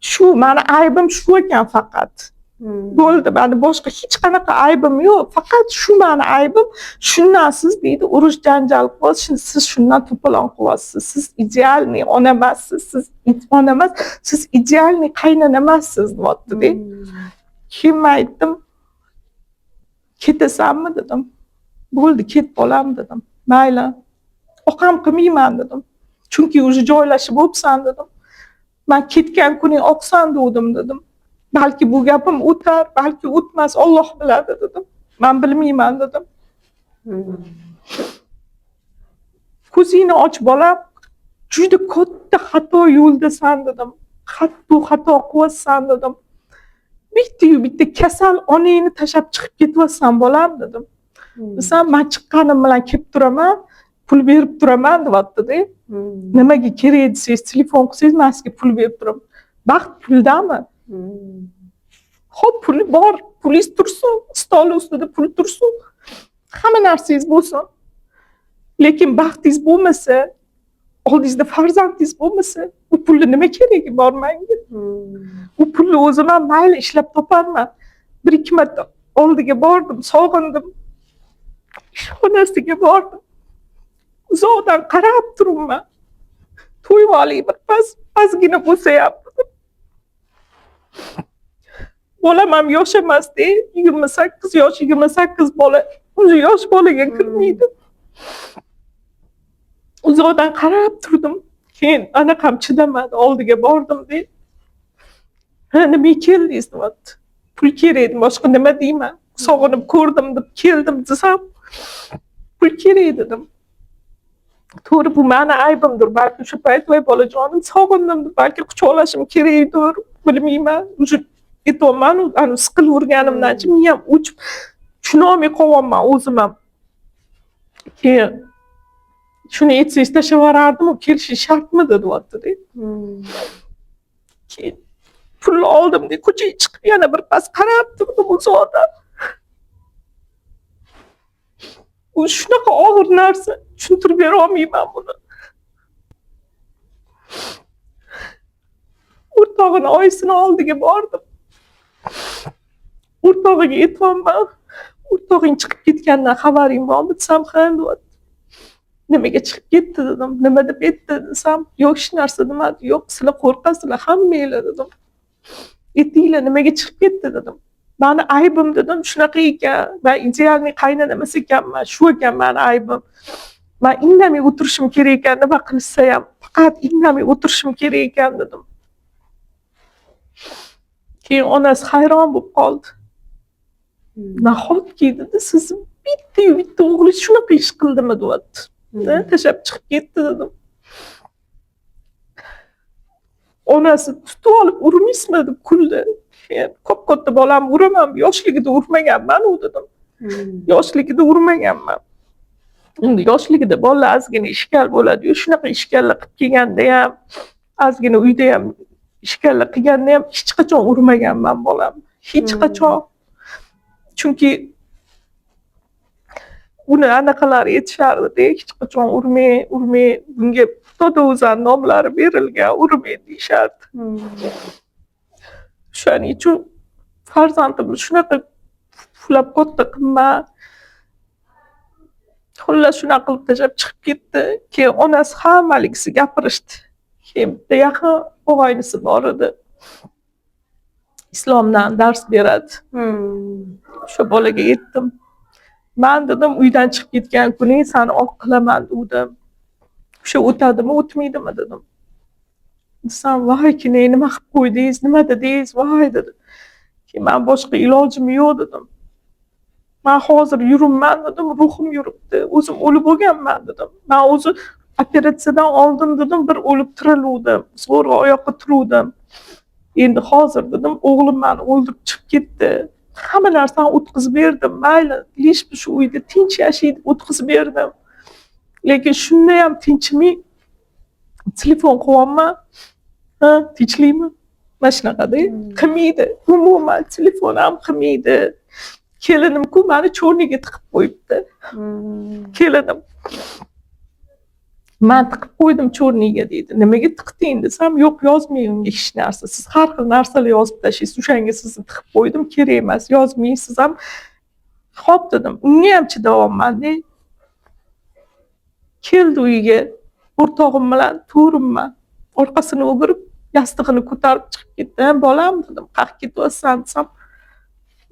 Shu meni aybim shu ekan faqat. Bo'ldi, meni boshqa hech qanaqa aybim yo'q. Faqat shu meni aybim. Shundan siz deydi, urush janjal qilyapsiz, siz shundan to'polon qilyapsiz. Siz idealniy ona emassiz, siz ona emas, siz idealniy qaynona emassiz deyapti-da. Keyin aytdim, ketasanmi dedim. Bo'ldi, ket bolam dedim. Mayli. Oqam qilmayman dedim. Chunki o'zi joylashib o'psan dedim. Men ketgan kuni oqsan dedim dedim. Balki bu gapim o'tar, balki o'tmas, Alloh biladi dedim. Men bilmayman dedim. Ko'zingni och bolam, juda katta xato yo'ldasan dedim. Xato qilyapsan dedim. Bitta kasal onangni tashab chiqib ketyapsan bolam dedim. Desam, men chiqqanim bilan kelib turaman, pul berib turaman deyapti-da. Nimaga kerak desangiz, telefon qilsangiz, men sizga pul berib turaman. Baxt puldami? Hop, puli bor, pulingiz tursin, stol ustida pul tursin. Hamma narsangiz bo'lsin. Lekin baxtingiz bo'lmasa, oldingizda farzandingiz bo'lmasa, u pulni nima keragi bor menga? U pulni o'zim ham mayli ishlab toparman. 1-2 marta oldiga bordim, sog'indim. Ishxonasiga bordim. Uzoqdan qarab turibman. To'yib olay bir pasgina bo'lsa ham. Bolam ham yosh emas-da, 28 yosh, 28 bola. O'zi yosh bolaga kirmaydi. Uzoqdan qarab turdim. Keyin anaqam chidamadi, oldiga bordim-da. Nimaga keldingiz deyapti. Pul kerak, boshqa nima deyman? Sog'inib ko'rdim deb keldim desam, pul kerak dedim. To'g'ri, bu meni aybimdir. Balki o'sha payt voy bolajonim sog'indim deb balki quchoqlashim kerakdir, bilmayman. O'sha aytyapman, ani siqilaverganimdan miyam o'chib tushunolmay qolyapman o'zim ham. Keyin shuni aytsangiz tashlab yuborardim, u kelishi shartmi deyapti-da. Keyin pulni oldim-da, ko'chaga chiqib yana bir pas qarab turdim uzoqda. Bu shunaqa og'ir narsa, tushuntirib bera olmayman buni. O'rtog'ini oyisini oldiga bordim. O'rtog'iga aytyapman, o'rtog'ing chiqib ketganidan xabaring bormi desam, ha deyapti. Nimaga chiqib ketdi dedim, nima deb aytdi desam, yo'q hech narsa demadi, yo'q sizlar qo'rqasizlar hammanglar dedim. Aytinglar nimaga chiqib ketdi dedim. Mani aybim dedim shunaqa ekan, men idealniy qaynona emas ekanman, shu ekan mani aybim. Men indamay o'tirishim kerak ekan, nima qilsa ham faqat indamay o'tirishim kerak ekan dedim. Keyin onasi hayron bo'lib qoldi. Nahotki dedi, siz bitta o'g'lingiz shunaqa ish qildimi deyapti. Tashlab chiqib ketdi dedim. Onasi tutib olib urmaysizmi deb kuldi. Katta bolam uraman, yoshligida urmaganman u dedim. Yoshligida urmaganman. Endi yoshligida bolalar ozgina ishkal bo'ladi-yu, shunaqa ishkallar qilib kelganda ham, ozgina uyda ham ishkallar qilganda ham hech qachon urmaganman bolam. Hech qachon. Chunki uni anaqalar aytishardi, hech qachon urmay, bunga xudoda o'zar nomlari berilgan, urmay deyishardi. Shuning uchun farzandimni shunaqa puflab katta qilma. Xullas shunaqa qilib tashlab chiqib ketdi. Keyin onasi hammaligisi gapirishdi. Keyin bitta yaqin og'aynisi bor edi. Islomdan dars beradi. O'sha bolaga aytdim. Men dedim uydan chiqib ketgan kuning seni oq qilaman dedim. O'sha o'tadimi, o'tmaydimi dedim. Desam, voy kinay nima qilib qo'ydingiz, nima dedingiz, voy dedi. Keyin men boshqa ilojim yo'q dedim. Men hozir yuribman dedim, ruhim yuribdi. O'zim o'lib bo'lganman dedim. Men o'zi operatsiyadan oldin dedim, bir o'lib tiriluvdim, zo'rg'a oyoqqa turuvdim. Endi hozir dedim, o'g'lim meni o'ldirib chiqib ketdi. Hamma narsani o'tkazib berdim. Mayli, lish shu uyda tinch yashaydi, o'tkazib berdim. Lekin shunda ham tinchmay telefon qilyapman. Ha, tinchlikmi? Mana shunaqada. Qilmaydi. Umuman telefon ham qilmaydi. Kelinim-ku meni cho'rniga tiqib qo'yibdi. Kelinim. Men tiqib qo'ydim cho'rniga deydi. Nimaga tiqding desam, yo'q yozmayman hech narsa. Siz har xil narsalar yozib tashlaysiz. O'shanga sizni tiqib qo'ydim, kerak emas, yozmaysiz ham. Xo'p dedim. Unga ham chidayapman. Keldi uyga. O'rtog'im bilan to'rimman. Orqasini o'girib, yastig'ini ko'tarib chiqib ketdi. Bolam dedim, qayerga ketyapsan desam,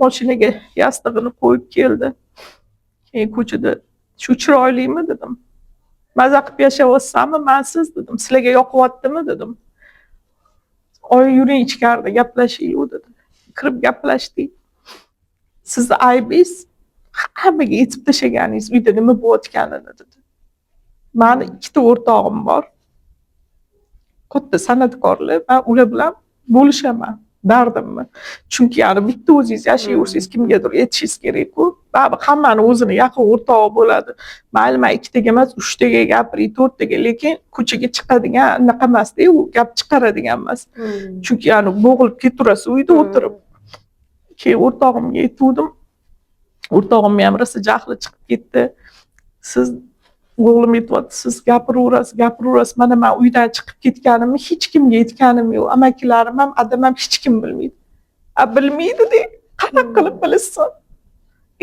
mashinaga yastig'ini qo'yib keldi. Keyin ko'chada shu chiroylimi dedim. Maza qilib yashayapsanmi? Mensiz dedim. Sizlarga yoqyaptimi dedim. Oy yuring ichkarida gaplashaylik dedi. Kirib gaplashdik. Sizni aybingiz hammaga aytib tashlaganingiz uyda nima bo'layotganini dedi. Meni ikkita o'rtog'im bor. Katta san'atkorlar, men ular bilan bo'lishaman. Dardimmi? Chunki yani bitta o'zingiz yashayversangiz kimgadir aytishingiz kerak-ku. Baribir hammani o'zini yaqin o'rtog'i bo'ladi. Mayli men ikkitaga emas, uchtaga gapiray, to'rttaga, lekin ko'chaga chiqadigan anaqa emas-da, u gap chiqaradigan emas. Chunki yani bo'g'ilib ketaverasiz uyda o'tirib. Keyin o'rtog'imga aytdim. O'rtog'im ham rosa jahli chiqib ketdi. Siz o'g'lim aytyapti, siz gapiraverasiz. Mana men uydan chiqib ketganimni hech kimga aytganim yo'q. Amakilarim ham, adam ham hech kim bilmaydi. Bilmaydi-da, qanaqa qilib bilsin?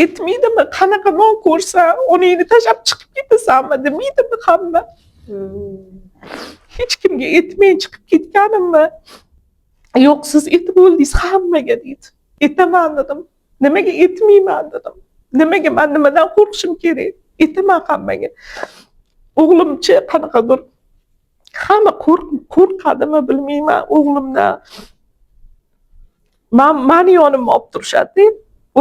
Aytmaydimi? Qanaqa non ko'rsa, onangni tashlab chiqib ketasanmi demaydimi hamma? Hech kimga aytmay chiqib ketganimmi? Yo'q, siz aytib bo'ldingiz hammaga deydi. Aytaman dedim. Nimaga aytmayman dedim. Nimaga men nimadan qo'rqishim kerak? Aytaman hammaga. O'g'limchi qanaqadir hamma qo'rqadimi bilmayman o'g'limdan. Meni yonimga olib turishadi.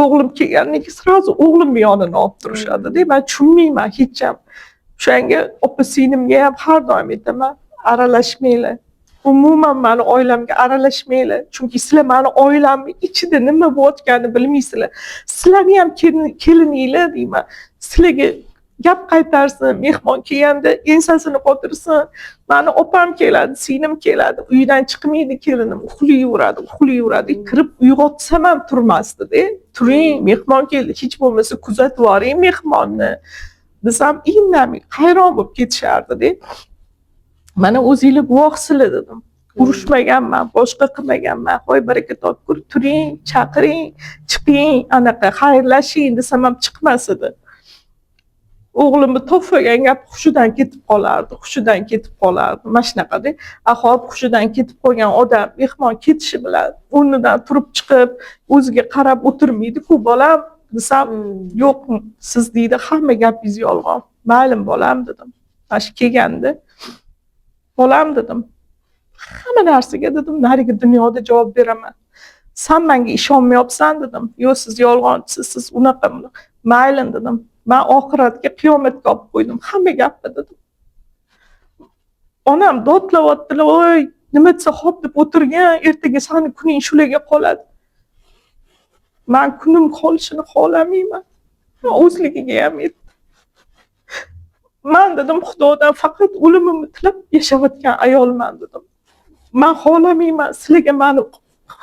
O'g'lim kelgandan keyin sразу o'g'limni yonini olib turishadi. Men tushunmayman hech ham. O'shanga opa-singlimga ham har doim aytaman, aralashmanglar. umuman mani oilamga aralashmanglar. Chunki sizlar mani oilamning ichida nima bo'layotganini bilmaysizlar. Sizlarni ham kelininglar deyman. Sizlarga gap qaytarsin, mehmon kelganda ensasini qotirsin. Mani opam keladi, singlim keladi, uydan chiqmaydi kelinim, uxlayveradi. Kirib uyg'otsam ham turmasdi-da. Turing, mehmon keldi, hech bo'lmasa kuzatib boring mehmonni. Desam, indamay, hayron bo'lib ketishardi-da. Mana o'zinglar guvohsizlar dedim. Urushmaganman, boshqa qilmaganman. Qo'y baraka topgur, turing, chaqiring, chiqing, anaqa xayrlashing desam ham chiqmas edi. O'g'limni topmagan gap hushidan ketib qolardi. Mana shunaqada. Ahop hushidan ketib qolgan odam mehmon ketishi bilan o'rnidan turib chiqib, o'ziga qarab o'tirmaydi-ku bolam desam, yo'q, siz deydi, hamma gapingiz yolg'on. Maylim bolam dedim. Mana shu kelganda bolam dedim. Hamma narsaga dedim, narigi dunyoda javob beraman. Sen menga ishonmayapsan dedim. Yo'q, siz yolg'onchisiz, siz unaqa. Mayli dedim. Men oxiratga qiyomatga olib qo'ydim. Hamma gapni dedim. Onam dodlayaptilar, "Voy, nima desa xo'p deb o'tirgan, ertaga seni kuning shularga qoladi." Men kunim qolishini xohlamayman. O'zligiga ham yetdi. Men dedim, Xudodan faqat o'limimni tilab yashayotgan ayolman dedim. Men xohlamayman sizlarga meni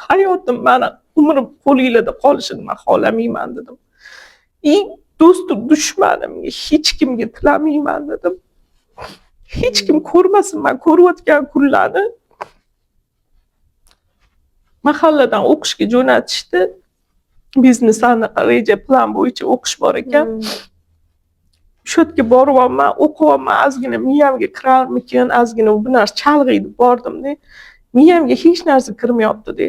hayotim, meni umrim qo'lingizda qolishini men xohlamayman dedim. Do'stim, dushmanimga hech kimga tilamayman dedim. Hech kim ko'rmasin men ko'rayotgan kunlarni. Mahalladan o'qishga jo'natishdi. Biznes anaqa reja plan bo'yicha o'qish bor ekan. Shu yerga boryapman, o'qiyapman, ozgina miyamga kirarmikin, ozgina bu narsa chalg'iydi, bordim-da. Miyamga hech narsa kirmayapti-da.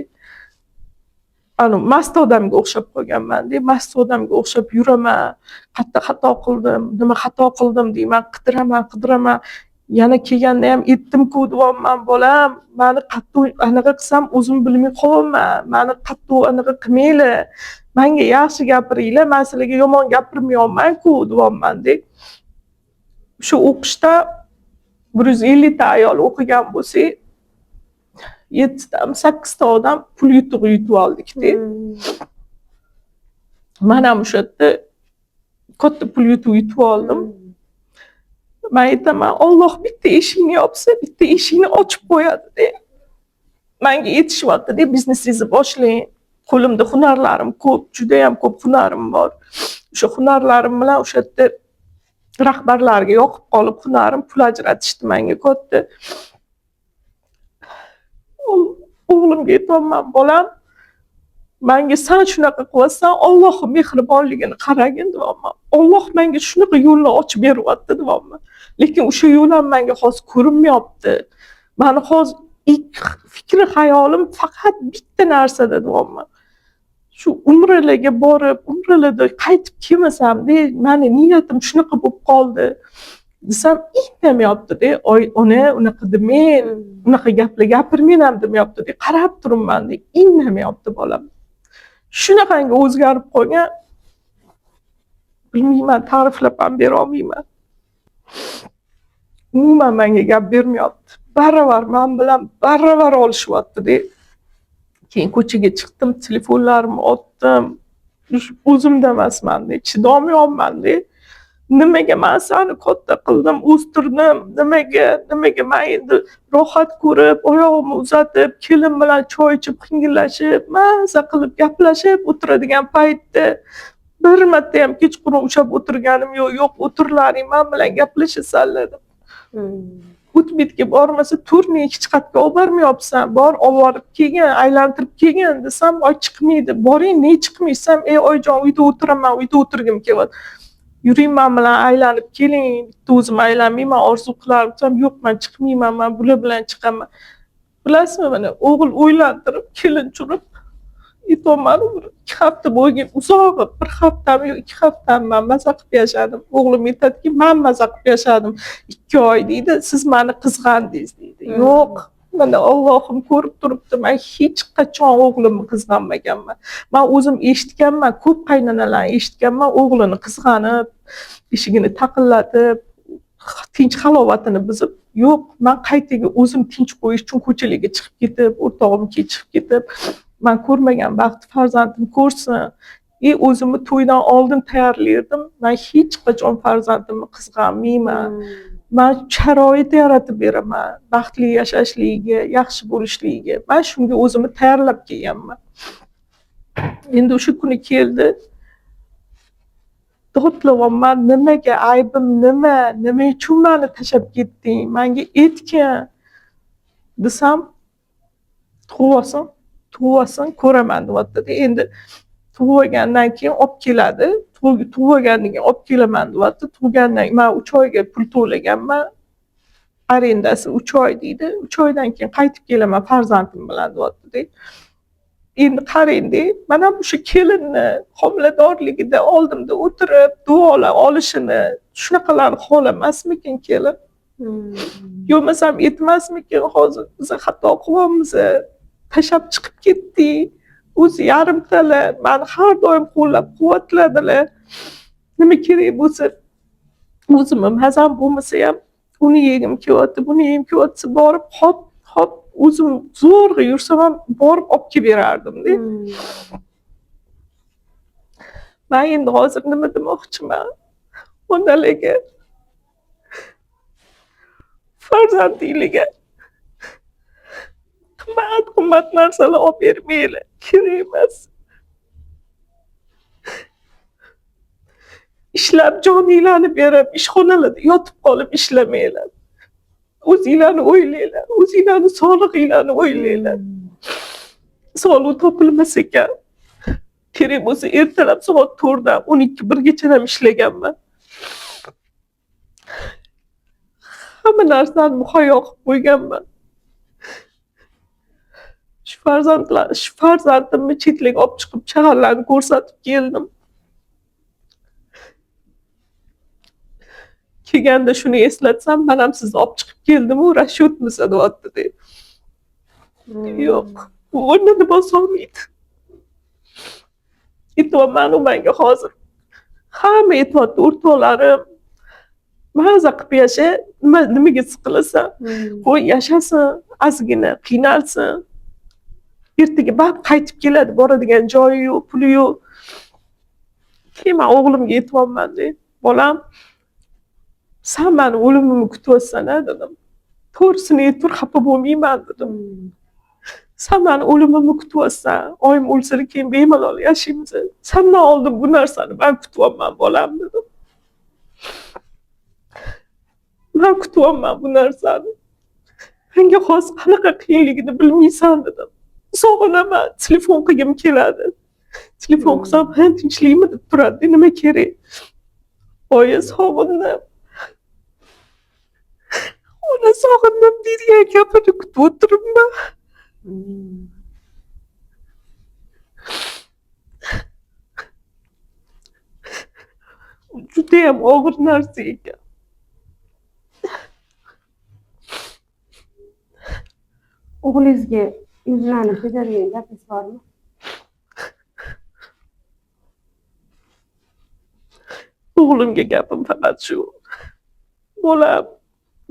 Mast odamga o'xshab qolganman-da. Mast odamga o'xshab yuraman. Qatta xato qildim, nima xato qildim deyman, qidiraman. Yana kelganda ham etdim-ku deyapman, bolam. Meni qattiq anaqa qilsam o'zim bilmay qolaman. Meni qattiq anaqa qilmanglar. Menga yaxshi gapiringlar, men sizlarga yomon gapirmayapman-ku deyapman-da. Shu o'qishda 150 ta ayol o'qigan bo'lsa, 7 ta, 8 ta odam pul yutib oldik-da. Men ham o'sha yerda katta pul yutib oldim. Men aytaman, Alloh bitta eshikni yopsa, bitta eshikni ochib qo'yadi-da. Menga yetishyapti-da, biznesingizni boshlang. Qo'limda hunarlarim ko'p, juda ham ko'p hunarim bor. O'sha hunarlarim bilan o'sha yerda rahbarlarga yoqib qolib, hunarim pul ajratishdi menga katta. O'g'limga aytaman, bolam, menga sen shunaqa qilasan, Allohning mehribonligini qaragin deyapman. Alloh menga shunaqa yo'lni ochib beryapti deyapman. Lekin o'sha yo'l ham menga hozir ko'rinmayapti. Meni hozir fikri hayolim faqat bitta narsada deyapman. Shu umralarga borib, umralarda qaytib kelmasam-da, meni niyatim shunaqa bo'lib qoldi. Desam, indamayapti-da. Ona unaqa demen, unaqa gaplar gapirmayman demayapti-da. Qarab turibman-da, indamayapti bolam. Shunaqangi o'zgarib qolgan. Bilmayman, ta'riflab ham bera olmayman. Umuman menga gap bermayapti. Baravar men bilan baravar olishyapti-da. Keyin ko'chaga chiqdim, telefonlarimni otdim. O'zimda emasman-da, chidolmayapman-da. Nimaga men seni katta qildim, o'stirdim, nimaga men endi rohat ko'rib, oyog'imni uzatib, kelin bilan choy ichib, xingillashib, maza qilib gaplashib o'tiradigan paytda bir marta ham kechqurun ushlab o'tirganim yo'q, o'tirlaring, men bilan gaplashasanlar deb. O'tbetga bormasa, turni hech qayerga olib bormayapsan. Bor, olib kelgin, aylantirib kelgin desam, oy chiqmaydi. Boring, ne chiqmaysam, oyjon, uyda o'tiraman, uyda o'tirgim kelyapti. Yuring, men bilan aylanib keling, bitta o'zim aylanmayman, orzu qilarsam, yo'q, men chiqmayman, men bular bilan chiqaman. Bilasizmi, mana o'g'il o'ylantirib, kelin turib, aytaman, 2 hafta bo'lgan, uzoq, 1 haftami, 2 haftami men maza qilib yashadim. O'g'lim aytadiki, men maza qilib yashadim 2 oy deydi, siz meni qizg'andingiz deydi. Yo'q, mana Allohim ko'rib turibdi, men hech qachon o'g'limni qizg'anmaganman. Men o'zim eshitganman, ko'p qaynonalarni eshitganman, o'g'lini qizg'anib, eshigini taqillatib, tinch halovatini buzib, yo'q, men qaytaga o'zim tinch qo'yish uchun ko'chalarga chiqib ketib, o'rtog'imga chiqib ketib, men ko'rmagan baxti farzandim ko'rsin. O'zimni to'ydan oldin tayyorlardim. Men hech qachon farzandimni qizg'anmayman. Men sharoit yaratib beraman, baxtli yashashligiga, yaxshi bo'lishligiga. Men shunga o'zimni tayyorlab kelganman. Endi o'sha kuni keldi. Dodlayapman, nimaga aybim nima uchun meni tashlab ketding? Menga aytgan desam, tug'asin, ko'raman deyapti. Endi tug'ilgandan keyin olib keladi. Tug'ilgandan keyin olib kelaman deyapti. Tug'ilgandan men 3 oyga pul to'laganman. Arendasi 3 oy deydi. 3 oydan keyin qaytib kelaman farzandim bilan deyapti. Endi qarangda, mana o'sha kelinni homiladorligida oldimda o'tirib duolar olishini shunaqalarni xohlamasmikin kelin? Yo'masam aytmasmikin hozir biz xato qilyapmiz, tashlab chiqib ketdik. O'zi yarimtalar meni har doim qo'llab-quvvatladilar. Nima kerak bo'lsa, o'zim mazam bo'lmasa ham uni yegim kelyapti, buni yegim kelyapti, borib hop o'zim zo'rg'a yursam ham borib olib kelib berardim-da. Men endi hozir nima demoqchiman? Onalarga, farzandinglarga qimmat narsalar olib bermanglar, kerak emas. Ishlab joninglarni berib, ishxonalarda yotib qolib ishlamanglar. O'zinglarni o'ylanglar, o'zinglarni sog'lig'inglarni o'ylanglar. Sog'liq topilmas ekan. Kerak bo'lsa ertalab soat 4 dan 12-1gacha ham ishlaganman. Hamma narsani muhayyo qilib qo'yganman. Shu farzandimni chetlarga olib chiqib chag'allarni ko'rsatib keldim. Kelganda shuni eslatsam, men ham sizni olib chiqib keldim-u, rashyotmisiz deyapti. Yo'q, u o'rnini bosolmaydi. Aytyapman menga hozir. Hamma aytyapti, o'rtoqlarim, maza qilib yasha, nimaga siqilasan? Qo'y yashasin, ozgina qiynalsin. Ertaga baribir qaytib keladi, boradigan joyi yo'q, puli yo'q. Keyin men o'g'limga aytyapman-da, bolam, sen meni o'limimni kutyapsan-a dedim. To'g'risini aytib xafa bo'lmayman dedim. Sen meni o'limimni kutyapsan, oyim o'lsa keyin bemalol yashaymiz. Sendan oldin bu narsani men kutyapman bolam dedim. Men kutyapman bu narsani. Menga hozir qanaqa qiyinligini bilmaysan dedim. Sog'inaman, telefon qilgim keladi. Telefon qilsam, "Ha, tinchlikmi?" deb turadi. Nima kerak? Oyi, sog'indim. Ona sog'indim degan gapini kutib o'tiribman. Judayam og'ir narsa ekan. O'g'lingizga yuzlanib berilgan gapingiz bormi? O'g'limga gapim faqat shu. Bolam,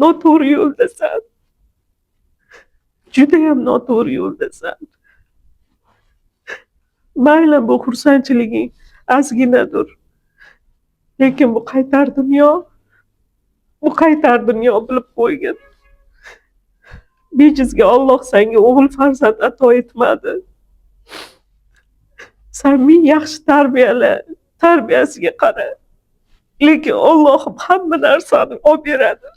noto'g'ri yo'ldasan. Judayam noto'g'ri yo'ldasan. Mayli bu xursandchiliging ozginadir. Lekin bu qaytar dunyo. Bu qaytar dunyo bilib qo'ygin. Bejizga Alloh senga o'g'il farzand ato etmadi. Sen ming yaxshi tarbiyasiga qara. Lekin Allohim hamma narsani olib beradi.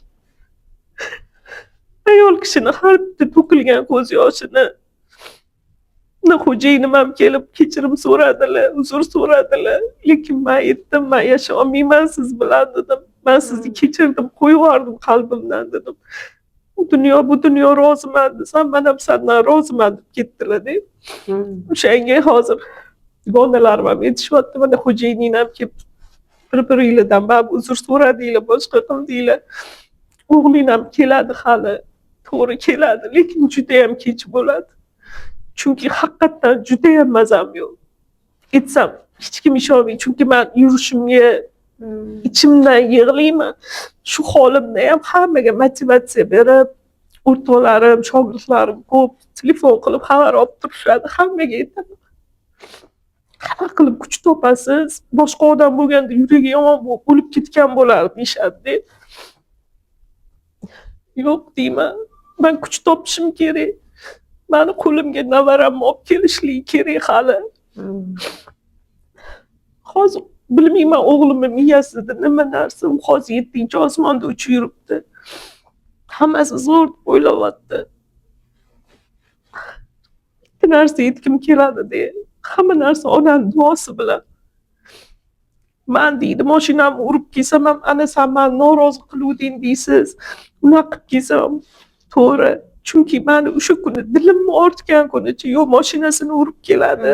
Ayol kishini har bitta to'kilgan ko'z yoshini xo'jayinim ham kelib kechirim so'radilar, uzr so'radilar. Lekin men aytdim, men yashay olmayman siz bilan dedim. Men sizni kechirdim, qo'yib yubordim qalbimdan dedim. Bu dunyo roziman desam, men ham sendan roziman deb ketdilar-da. O'shanga hozir dugonalarim ham aytishyapti, mana xo'jayining ham kelib bir-biringlardan baribir uzr so'radinglar, boshqa qildinglar. O'g'ling ham keladi hali, to'g'ri keladi, lekin juda ham kech bo'ladi. Chunki haqiqatan juda ham mazam yo'q. Aytsam hech kim ishonmaydi, chunki men yurishimga ichimdan yig'layman. Shu holimda ham hammaga motivatsiya berib, o'rtoqlarim, shogirdlarim ko'p telefon qilib xabar olib turishadi. Hammaga aytaman. Qanaqa qilib kuch topasiz? Boshqa odam bo'lganda yuragi yomon bo'lib o'lib ketgan bo'lar deyishadi. Yo'q deyman. Men kuch topishim kerak. Mani qo'limga navaramni olib kelishligi kerak hali. Hozir bilmayman o'g'limni miyasida nima narsa, u hozir 7-osmonda uchib yuribdi. Hammasi zo'r deb o'ylayapti. Bitta narsa aytgim keladi de. Hamma narsa onam duosi bilan. Men deydi, mashinamni urib kelsam ham ana sen meni norozi qiluvding deysiz. Unaqa qilib kelsam to'g'ri. Chunki meni o'sha kuni dilimni ortgan kunicha yo mashinasini urib keladi.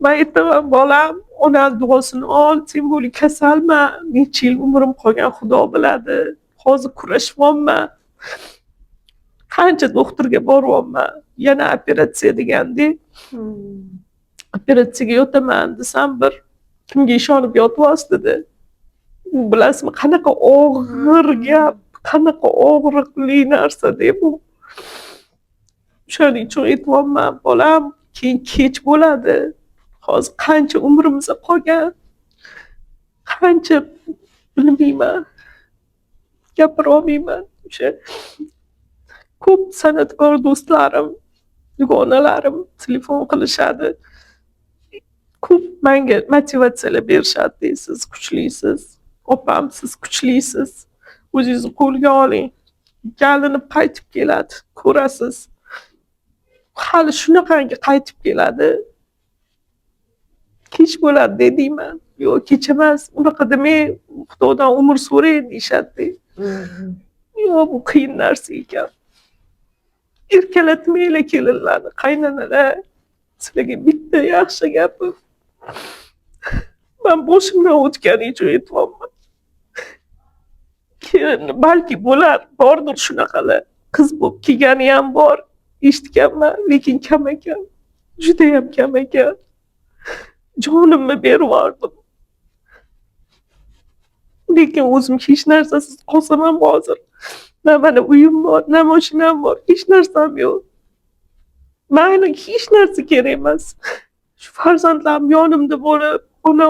Men aytaman, bolam, onam duosini ol, sen bo'li kasalman, necha yil umrim qolgan Xudo biladi. Hozir kurashyapman. Qancha doktorga boryapman. Yana operatsiya degandi. Operatsiyaga yotaman desam bir kimga ishonib yotyapsiz dedi. Bilasizmi, qanaqa og'ir gap, qanaqa og'riqli narsa deb bu. Shuning uchun aytyapman, bolam, keyin kech bo'ladi. Hozir qancha umrimiz qolgan, qancha bilmayman, gapira olmayman. O'sha ko'p san'atkor do'stlarim, dugonalarim telefon qilishadi. Ko'p menga motivatsiyalar berishadi deysiz, kuchlisiz. Opam, siz kuchlisiz. O'zingizni qo'lga oling. Yalinib qaytib keladi, ko'rasiz. Hali shunaqangi qaytib keladi. Kech bo'ladi dedingman. Yo'q, kech emas. Unaqa demay, Xudodan umr so'ray deyishadi. Yo'q, bu qiyin narsa ekan. Erkalatmaylar kelinlarni, qaynanalar. Sizlarga bitta yaxshi gapim. Men boshimdan o'tgan uchun aytyapman. Keyin balki bo'lar, bordir shunaqalar. Qiz bo'lib kelgani ham bor, eshitganman, lekin kam ekan. Juda ham kam ekan. Jonimni berib yubordim. Lekin o'zim hech narsasiz qolsam ham hozir. Na mana uyim bor, na mashinam bor, hech narsam yo'q. Menga hech narsa kerak emas. Shu farzandlarim yonimda bo'lib, ona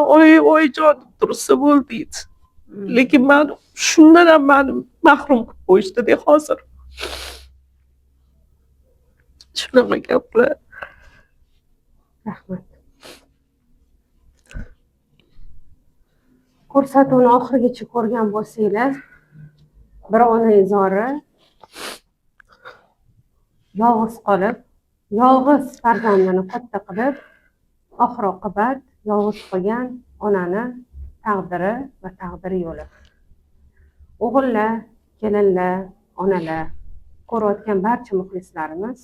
oyijon deb tursa bo'ldi deydi. Lekin men shundan ham meni mahrum qilib qo'yishdi-da hozir. Shunaqa gaplar. Rahmat. Ko'rsatuvni oxirigacha ko'rgan bo'lsanglar, bir ona izori yolg'iz qolib, yolg'iz farzandini katta qilib, oxir oqibat yolg'iz qolgan onani taqdiri va taqdir yo'li. O'g'illar, kelinlar, onalar, ko'rayotgan barcha muxlislarimiz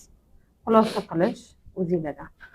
xulosa qilish o'zingizlardan.